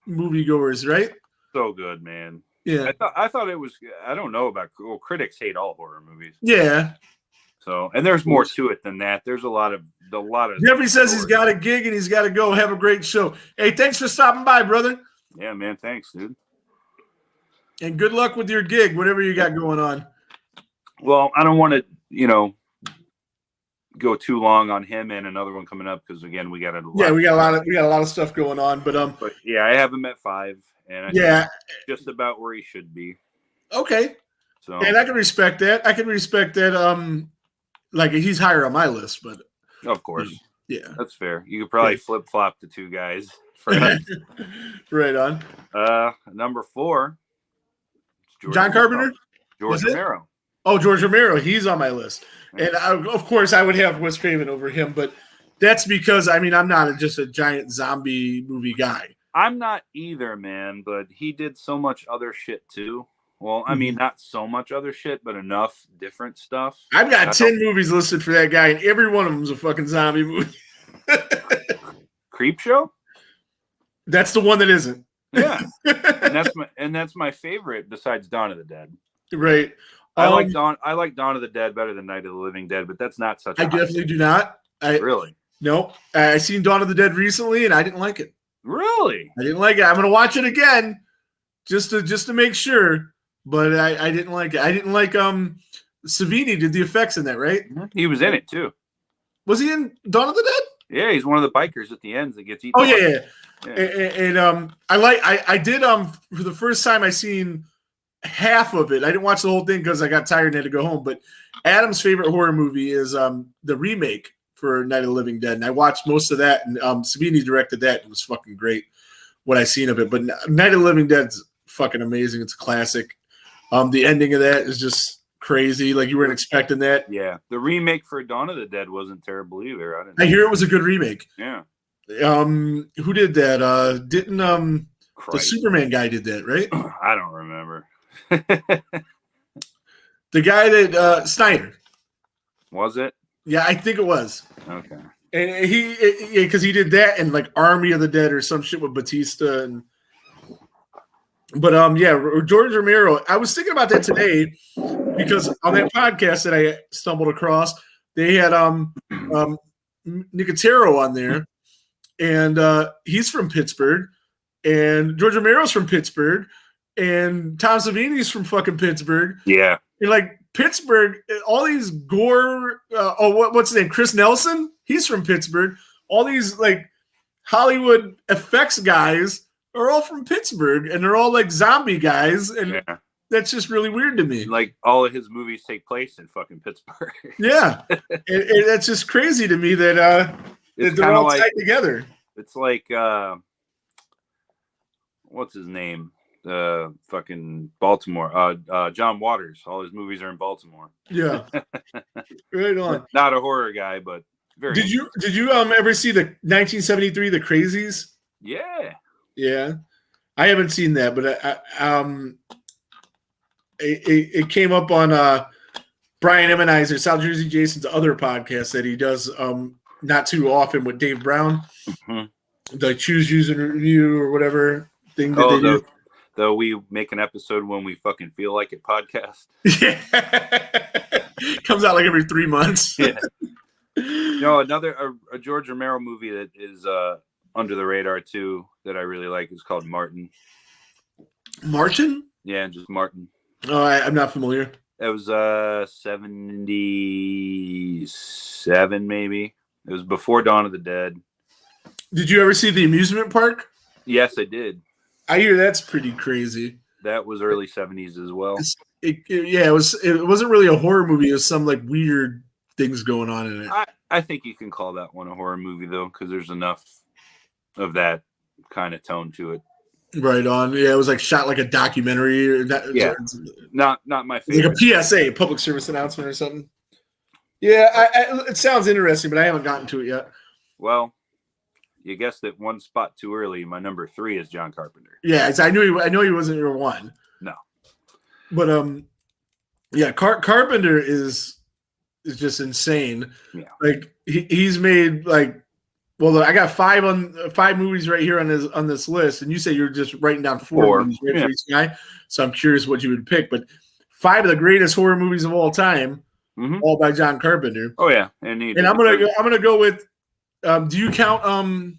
moviegoers, right? So good, man. Yeah. I thought it was. I don't know about. Well, critics hate all horror movies. Yeah. So, and there's more to it than that. There's a lot of. Jeffrey says he's got a gig and he's got to go. Have a great show. Hey, thanks for stopping by, brother. Yeah, man. Thanks, dude. And good luck with your gig, whatever you got going on. Well, I don't want to, go too long on him and another one coming up because again, we got a lot of stuff going on. But yeah, I have him at 5, and I think just about where he should be. Okay. So, and I can respect that. Like he's higher on my list, but of course, yeah, that's fair. You could probably flip flop the 2 guys. For right on. Number 4. John Carpenter? George Romero. Oh, George Romero. He's on my list. And of course, I would have Wes Craven over him, but that's because, I'm not just a giant zombie movie guy. I'm not either, man, but he did so much other shit too. Well, I mean, not so much other shit, but enough different stuff. I've got 10 movies listed for that guy, and every one of them is a fucking zombie movie. Creepshow? That's the one that isn't. Yeah. and that's my favorite besides Dawn of the Dead. Right. I like Dawn of the Dead better than Night of the Living Dead, but that's not such a I definitely do not. Really? No. I seen Dawn of the Dead recently, and I didn't like it. Really? I didn't like it. I'm going to watch it again just to make sure. But I didn't like it. I didn't like Savini did the effects in that, right? He was in it too. Was he in Dawn of the Dead? Yeah, he's one of the bikers at the end that gets eaten. Oh yeah. And I did for the first time I seen half of it. I didn't watch the whole thing because I got tired and had to go home. But Adam's favorite horror movie is the remake for Night of the Living Dead, and I watched most of that. And Savini directed that. It was fucking great what I seen of it. But Night of the Living Dead's fucking amazing. It's a classic. The ending of that is just crazy. Like you weren't expecting that. Yeah. The remake for Dawn of the Dead wasn't terrible either. I hear it was a good remake. Yeah. Who did that? Didn't the Superman guy did that, right? I don't remember. The guy that Snyder. Was it? Yeah, I think it was. Okay. And because he did that and like Army of the Dead or some shit with Batista and. But George Romero. I was thinking about that today because on that podcast that I stumbled across, they had Nicotero on there, and he's from Pittsburgh, and George Romero's from Pittsburgh, and Tom Savini's from fucking Pittsburgh. Yeah, and like Pittsburgh, all these gore. What's his name? Chris Nelson. He's from Pittsburgh. All these like Hollywood effects guys are all from Pittsburgh, and they're all like zombie guys, and that's just really weird to me. Like all of his movies take place in fucking Pittsburgh. Yeah, it's just crazy to me that they're all tied together. It's like what's his name? Fucking Baltimore. John Waters. All his movies are in Baltimore. Yeah, right on. Not a horror guy, but very. Did you ever see the 1973 The Crazies? Yeah. Yeah, I haven't seen that, but it came up on Brian Ebenezer, South Jersey Jason's other podcast that he does not too often with Dave Brown, the Choose, Use, and Review or whatever thing that they do. Though we make an episode when we fucking feel like it podcast. Yeah, comes out like every 3 months. Yeah. Another George Romero movie that is under the radar too that I really like is called Martin. Martin? Yeah, just Martin. Oh, I'm not familiar. It was 77 maybe. It was before Dawn of the Dead. Did you ever see The Amusement Park? Yes, I did. I hear that's pretty crazy. That was early 70s as well. It wasn't really a horror movie. It was some like weird things going on in it. I think you can call that one a horror movie though, because there's enough of that kind of tone to it. Right on. Yeah, it was like shot like a documentary. Or not my favorite. Like a PSA, public service announcement or something. Yeah, it sounds interesting, but I haven't gotten to it yet. Well, you guessed it one spot too early. My number 3 is John Carpenter. Yeah, I know he wasn't your one. No. But Carpenter is just insane. Yeah. Like he's made like. Well, I got 5 movies right here on this list, and you say you're just writing down 4 movies for each guy. So I'm curious what you would pick. But 5 of the greatest horror movies of all time, all by John Carpenter. Oh yeah, and I'm gonna go with. Do you count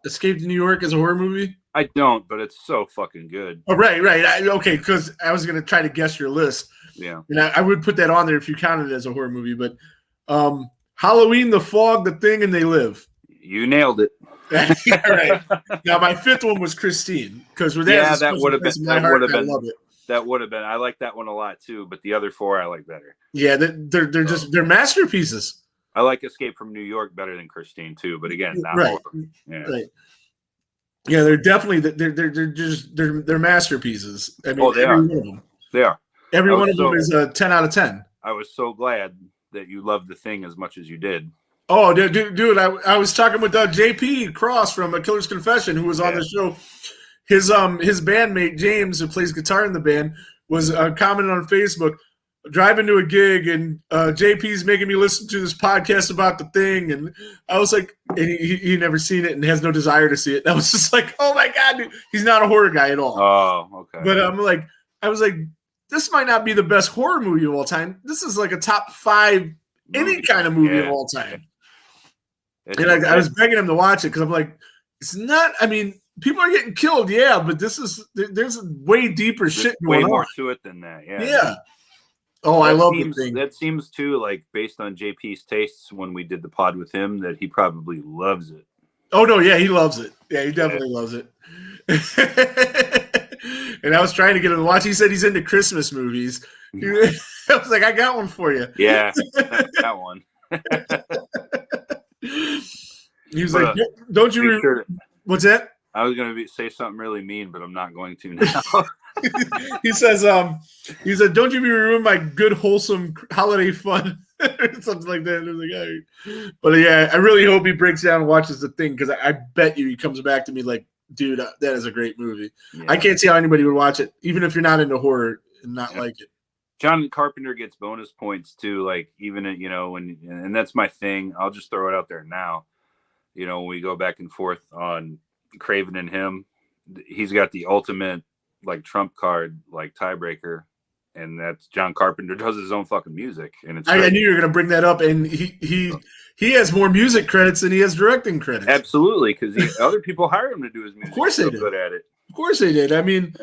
Escape to New York as a horror movie? I don't, but it's so fucking good. Oh right. Okay, because I was gonna try to guess your list. Yeah, and I would put that on there if you counted it as a horror movie. But Halloween, The Fog, The Thing, and They Live. You nailed it. Yeah, right. Now my 5th one was Christine because that would have been. That would have been. I like that one a lot too, but the other 4 I like better. Yeah, they're masterpieces. I like Escape from New York better than Christine too, but again, not right. Right. Yeah, they're definitely they're masterpieces. I mean, they are. One of them. They are. Every one of them is a 10 out of 10. I was so glad that you loved The Thing as much as you did. Oh, dude, I was talking with JP Cross from A Killer's Confession, who was on the show. His bandmate James, who plays guitar in the band, was commenting on Facebook, driving to a gig, and JP's making me listen to this podcast about The Thing, and I was like, and he never seen it and has no desire to see it. And I was just like, oh my god, dude, he's not a horror guy at all. Oh, okay. But I was like, this might not be the best horror movie of all time. This is like a top 5 any kind of movie of all time. And I was begging him to watch it because I'm like, it's not. I mean, people are getting killed, but there's way deeper shit going on. Way more to it than that. Yeah. Oh, I love The Thing. That seems too like based on JP's tastes when we did the pod with him that he probably loves it. Oh no, yeah, he loves it. Yeah, he definitely loves it. And I was trying to get him to watch. He said he's into Christmas movies. I was like, I got one for you. Yeah, that one. He was like, "Don't you?" What's that? I was going to say something really mean, but I'm not going to now. He says, "Don't you be ruining my good, wholesome holiday fun," or something like that. I was like, "All right." But yeah, I really hope he breaks down and watches The Thing because I bet you he comes back to me like, "Dude, that is a great movie." Yeah. I can't see how anybody would watch it, even if you're not into horror and not like it. John Carpenter gets bonus points too, like even and that's my thing. I'll just throw it out there now. When we go back and forth on Craven and him, he's got the ultimate like trump card, like tiebreaker, and that's John Carpenter does his own fucking music, and it's. I knew you were gonna bring that up, and he has more music credits than he has directing credits. Absolutely, because other people hire him to do his music. Of course they did. Good at it. Of course they did. I mean,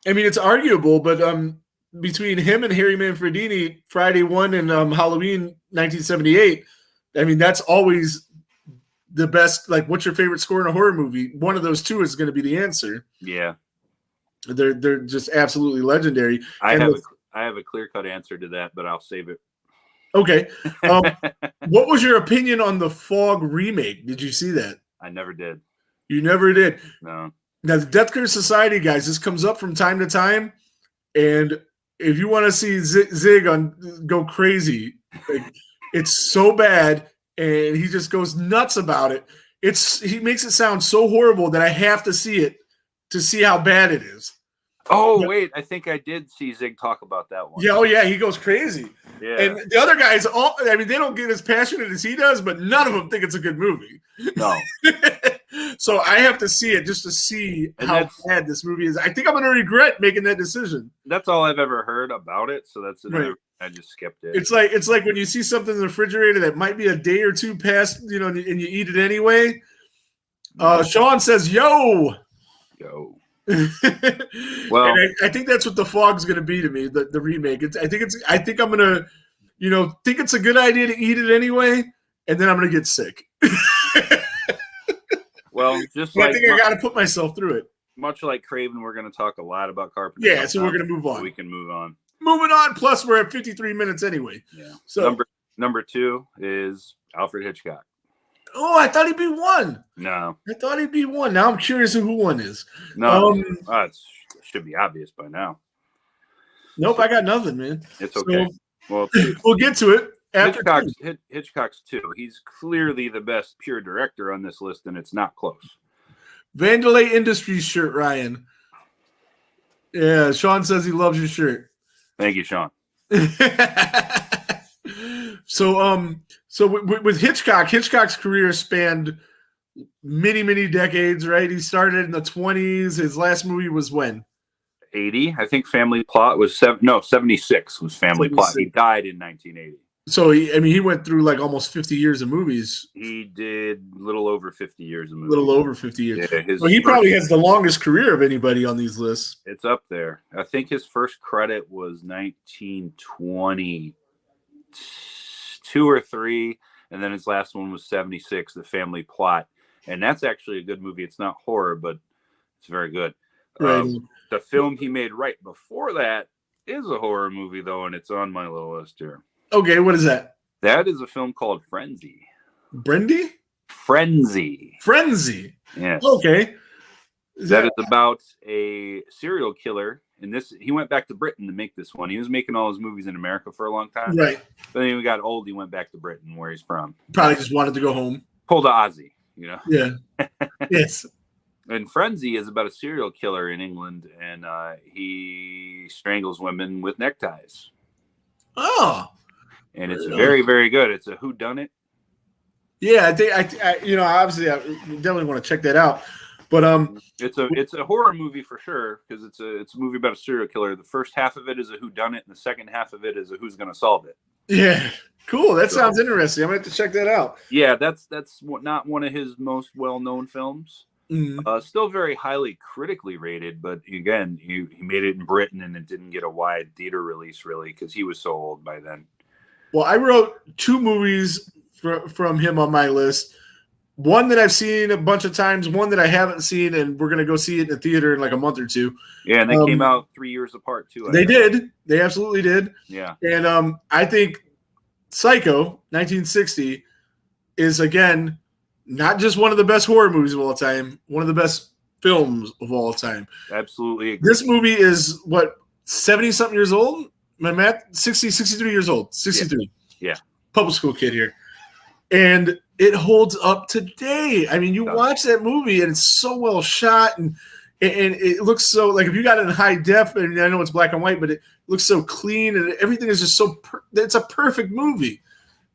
it's arguable, but between him and Harry Manfredini, Friday 1 and Halloween 1978, I mean, that's always the best. Like, what's your favorite score in a horror movie? One of those two is going to be the answer. Yeah. They're just absolutely legendary. I have a clear-cut answer to that, but I'll save it. Okay. What was your opinion on the Fog remake? Did you see that? I never did. You never did? No. Now, the Death Curse Society, guys, this comes up from time to time, and if you want to see Zig go crazy, like, it's so bad, and he just goes nuts about it. He makes it sound so horrible that I have to see it to see how bad it is. Oh, wait, I think I did see Zig talk about that one. Yeah, oh yeah, he goes crazy. Yeah. And the other guys, they don't get as passionate as he does, but none of them think it's a good movie. No. So I have to see it just to see how bad this movie is. I think I'm going to regret making that decision. That's all I've ever heard about it, so that's another. Right. I just skipped it. It's like when you see something in the refrigerator that might be a day or two past, and you eat it anyway. Sean says, "Yo." Well, I think that's what the Fog's going to be to me. The remake. I think I'm going to, think it's a good idea to eat it anyway, and then I'm going to get sick. Well, I think I got to put myself through it. Much like Craven, we're going to talk a lot about Carpenter. Yeah, so we're going to move on. So we can move on. Moving on. Plus, we're at 53 minutes anyway. Yeah. So number 2 is Alfred Hitchcock. Oh, I thought he'd be 1. No. I thought he'd be 1. Now I'm curious who 1 is. No, it should be obvious by now. Nope, I got nothing, man. It's okay. So, we'll get to it. Hitchcock's 2. He's clearly the best pure director on this list, and it's not close. Vandalay Industries shirt, Ryan. Yeah, Sean says he loves your shirt. Thank you, Sean. So with Hitchcock's career spanned many, many decades, right? He started in the 20s. His last movie was when? 80. I think Family Plot was 76 was Family 76. Plot. He died in 1980. So he went through like almost 50 years of movies. He did a little over 50 years of movies. A little over 50 years. Yeah, well, he probably has the longest career of anybody on these lists. It's up there. I think his first credit was 1922 or 3, and then his last one was 76, The Family Plot. And that's actually a good movie. It's not horror, but it's very good. Right. The film he made right before that is a horror movie, though, and it's on my little list here. Okay, what is that? That is a film called Frenzy. Brendy? Frenzy. Frenzy. Yes. Okay. That is about a serial killer. And he went back to Britain to make this one. He was making all his movies in America for a long time. Right. But then he got old. He went back to Britain, where he's from. Probably just wanted to go home. Pulled a Ozzy, Yeah. Yes. And Frenzy is about a serial killer in England, and he strangles women with neckties. Oh. And it's very, very good. It's a whodunit. Yeah, I think obviously I definitely want to check that out. But it's a horror movie for sure, because it's a movie about a serial killer. The first half of it is a whodunit, and the second half of it is a who's going to solve it. Yeah, cool. That sounds interesting. I'm gonna have to check that out. Yeah, that's not one of his most well-known films. Still very highly critically rated, but again, he made it in Britain, and it didn't get a wide theater release really, because he was so old by then. Well, I wrote 2 movies from him on my list. One that I've seen a bunch of times, one that I haven't seen, and we're going to go see it in the theater in like a month or 2. Yeah, and they came out 3 years apart, too. They did. They absolutely did. Yeah. And I think Psycho, 1960, is, again, not just one of the best horror movies of all time, one of the best films of all time. Absolutely agree. This movie is, 70-something years old? My math? 63 years old. 63. Yeah. Public school kid here. And it holds up today. I mean, you watch that movie and it's so well shot, and it looks so, like, if you got it in high def, and I know it's black and white, but it looks so clean, and everything is just so it's a perfect movie.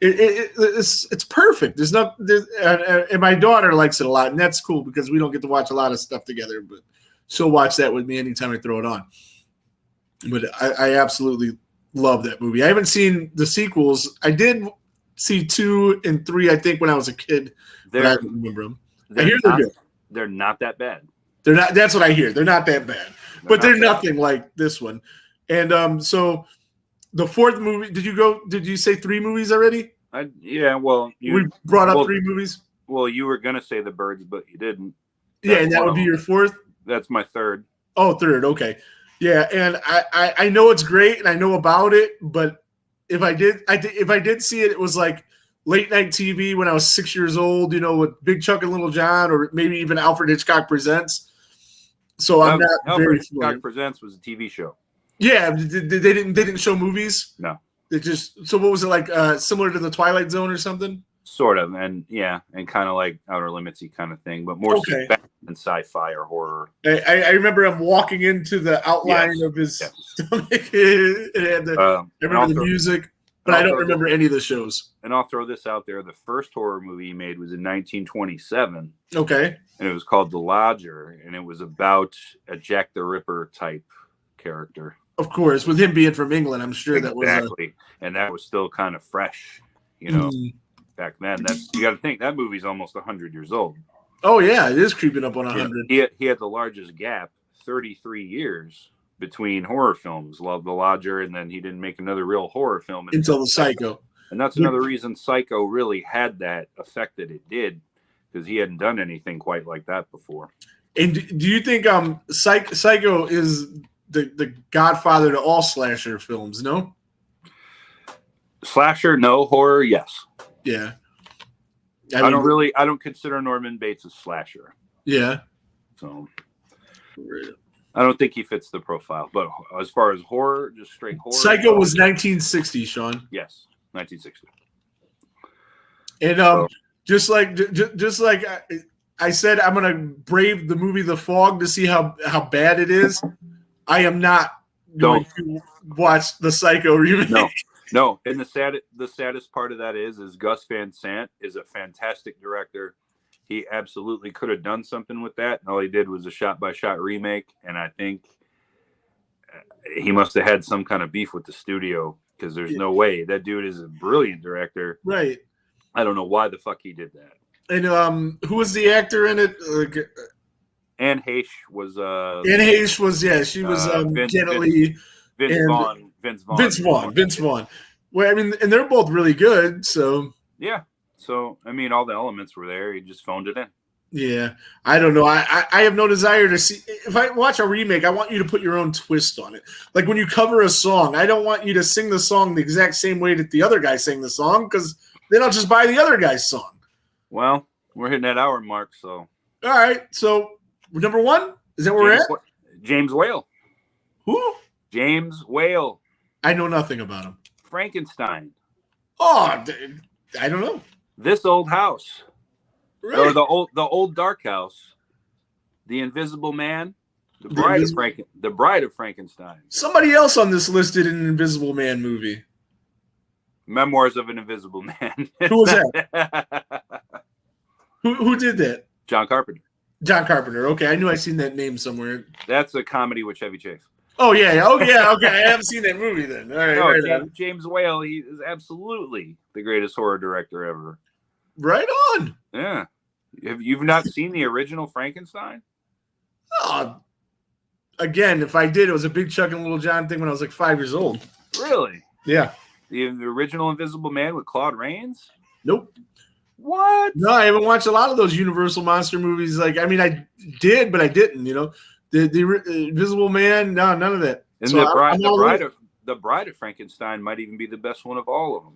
It's perfect. And my daughter likes it a lot, and that's cool because we don't get to watch a lot of stuff together, but she'll watch that with me anytime I throw it on. But I absolutely love that movie. I haven't seen the sequels. I did see 2 and 3, I think, when I was a kid. But I don't remember them. I hear they're good. They're not that bad. They're not. That's what I hear. They're not that bad, but they're nothing like this one. And so the 4th movie. Did you say 3 movies already? Yeah. Well, we brought up 3 movies. Well, you were gonna say The Birds, but you didn't. Yeah, and that would be your 4th. That's my 3rd. Oh, 3rd. Okay. Yeah, and I know it's great, and I know about it, but if I did see it, it was like late night TV when I was 6 years old, with Big Chuck and Little John, or maybe even Alfred Hitchcock Presents. So I'm not Alfred Hitchcock Presents was a TV show. Yeah, they didn't show movies. No, they just. So what was it like? Similar to the Twilight Zone or something? Sort of, and kind of like Outer Limitsy kind of thing, but more suspense than sci-fi or horror. I remember him walking into the outline of his stomach. I remember the music, but I don't remember any of the shows. And I'll throw this out there: the first horror movie he made was in 1927. Okay, and it was called The Lodger, and it was about a Jack the Ripper type character. Of course, with him being from England, I'm sure that was exactly, and that was still kind of fresh, back then. You got to think that movie's almost 100 years old. Oh yeah, it is creeping up on 100. He had the largest gap, 33 years between horror films. Loved The Lodger, and then he didn't make another real horror film until the Psycho. And that's another reason Psycho really had that effect that it did, because he hadn't done anything quite like that before. And do you think Psycho is the godfather to all slasher films? No. Slasher, no. Horror, yes. Yeah. I don't consider Norman Bates a slasher. Yeah. So I don't think he fits the profile. But as far as horror, just straight horror. Psycho was 1960, Sean. Yes, 1960. And just like I said, I'm gonna brave the movie The Fog to see how bad it is. I am not going to watch the Psycho remake. No, and the saddest part of that is Gus Van Sant is a fantastic director. He absolutely could have done something with that. And all he did was a shot-by-shot remake, and I think he must have had some kind of beef with the studio, because there's no way. That dude is a brilliant director. Right. I don't know why the fuck he did that. And who was the actor in it? Anne Heche was. Anne Heche was, she was Vince Vaughn. Well, I mean, and they're both really good, so. Yeah. So, I mean, all the elements were there. He just phoned it in. Yeah. I don't know. I have no desire to see. If I watch a remake, I want you to put your own twist on it. Like when you cover a song, I don't want you to sing the song the exact same way that the other guy sang the song, because then I'll just buy the other guy's song. Well, we're hitting that hour mark, so. All right. So Number 1? Is that where we're at? James Whale. Who? James Whale. I know nothing about him. Frankenstein. Oh, I don't know. This Old House. Really? Or the old Dark House. The Invisible Man. The Bride of Frankenstein. Somebody else on this list did an Invisible Man movie. Memoirs of an Invisible Man. Who was that? Who did that? John Carpenter. John Carpenter. Okay, I knew I seen that name somewhere. That's a comedy with Chevy Chase. Oh yeah. Oh yeah. Okay, I haven't seen that movie then. All right. No, James Whale. He is absolutely the greatest horror director ever. Right on. Yeah. You've not seen the original Frankenstein? Again, if I did, it was a Big Chuck and Little John thing when I was like 5 years old. Really? Yeah. The original Invisible Man with Claude Rains? Nope. What? No, I haven't watched a lot of those Universal monster movies. Like, I mean, I did, but I didn't. You know, the Invisible Man. No, none of that. And so the Bride of Frankenstein might even be the best one of all of them.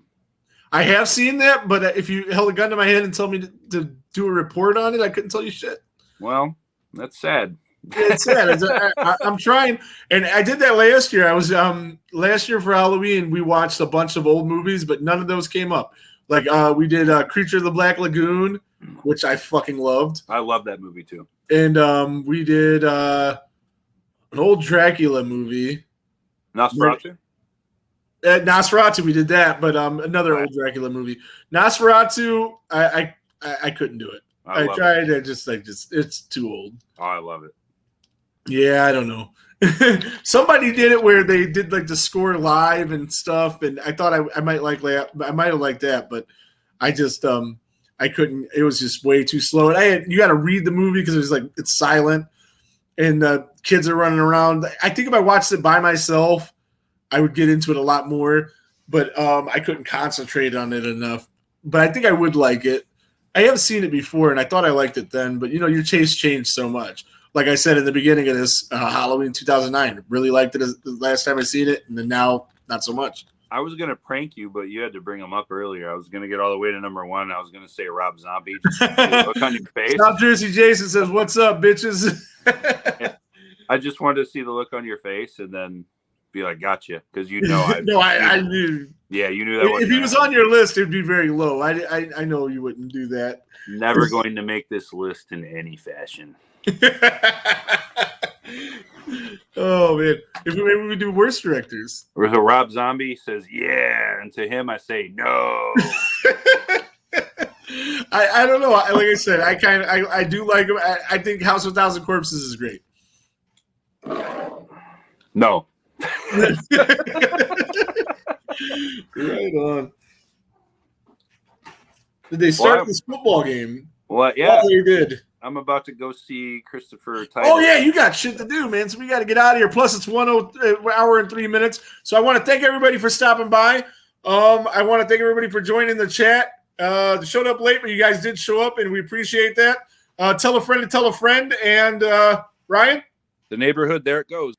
I have seen that, but if you held a gun to my head and told me to do a report on it, I couldn't tell you shit. Well, that's sad. It's sad. I'm trying, and I did that last year. I was last year for Halloween. We watched a bunch of old movies, but none of those came up. Like we did Creature of the Black Lagoon, which I fucking loved. I love that movie too. And we did an old Dracula movie. Nosferatu? Nosferatu, we did that, but another old Dracula movie. Nosferatu, I couldn't do it. I tried. It's too old. Oh, I love it. Yeah, I don't know. Somebody did it where they did like the score live and stuff, and I thought I might like that. I might have liked that, but I just I couldn't. It was just way too slow. And you got to read the movie because it was like it's silent, and kids are running around. I think if I watched it by myself, I would get into it a lot more, but I couldn't concentrate on it enough. But I think I would like it. I have seen it before, and I thought I liked it then. But, you know, your taste changed so much. Like I said in the beginning of this, Halloween 2009, really liked it the last time I seen it, and then now not so much. I was going to prank you, but you had to bring them up earlier. I was going to get all the way to number 1. I was going to say Rob Zombie. Just look on your face. South Jersey Jason says, "What's up, bitches?" I just wanted to see the look on your face and then be like, gotcha, because you know I knew. Yeah, you knew that. If he was on your list, it'd be very low. I know you wouldn't do that. Never going to make this list in any fashion. Oh man! If maybe we do worst directors. Or so Rob Zombie says, "Yeah," and to him I say, "No." I don't know. Like I said, I do like him. I think House of 1,000 Corpses is great. No. Right on. Did they start this football game? Well, yeah, they did. I'm about to go see Christopher Titus. Oh yeah, you got shit to do, man. So we got to get out of here. Plus, it's 1 hour and 3 minutes. So I want to thank everybody for stopping by. I want to thank everybody for joining the chat. Showed up late, but you guys did show up, and we appreciate that. Tell a friend to tell a friend. And Ryan, the neighborhood. There it goes.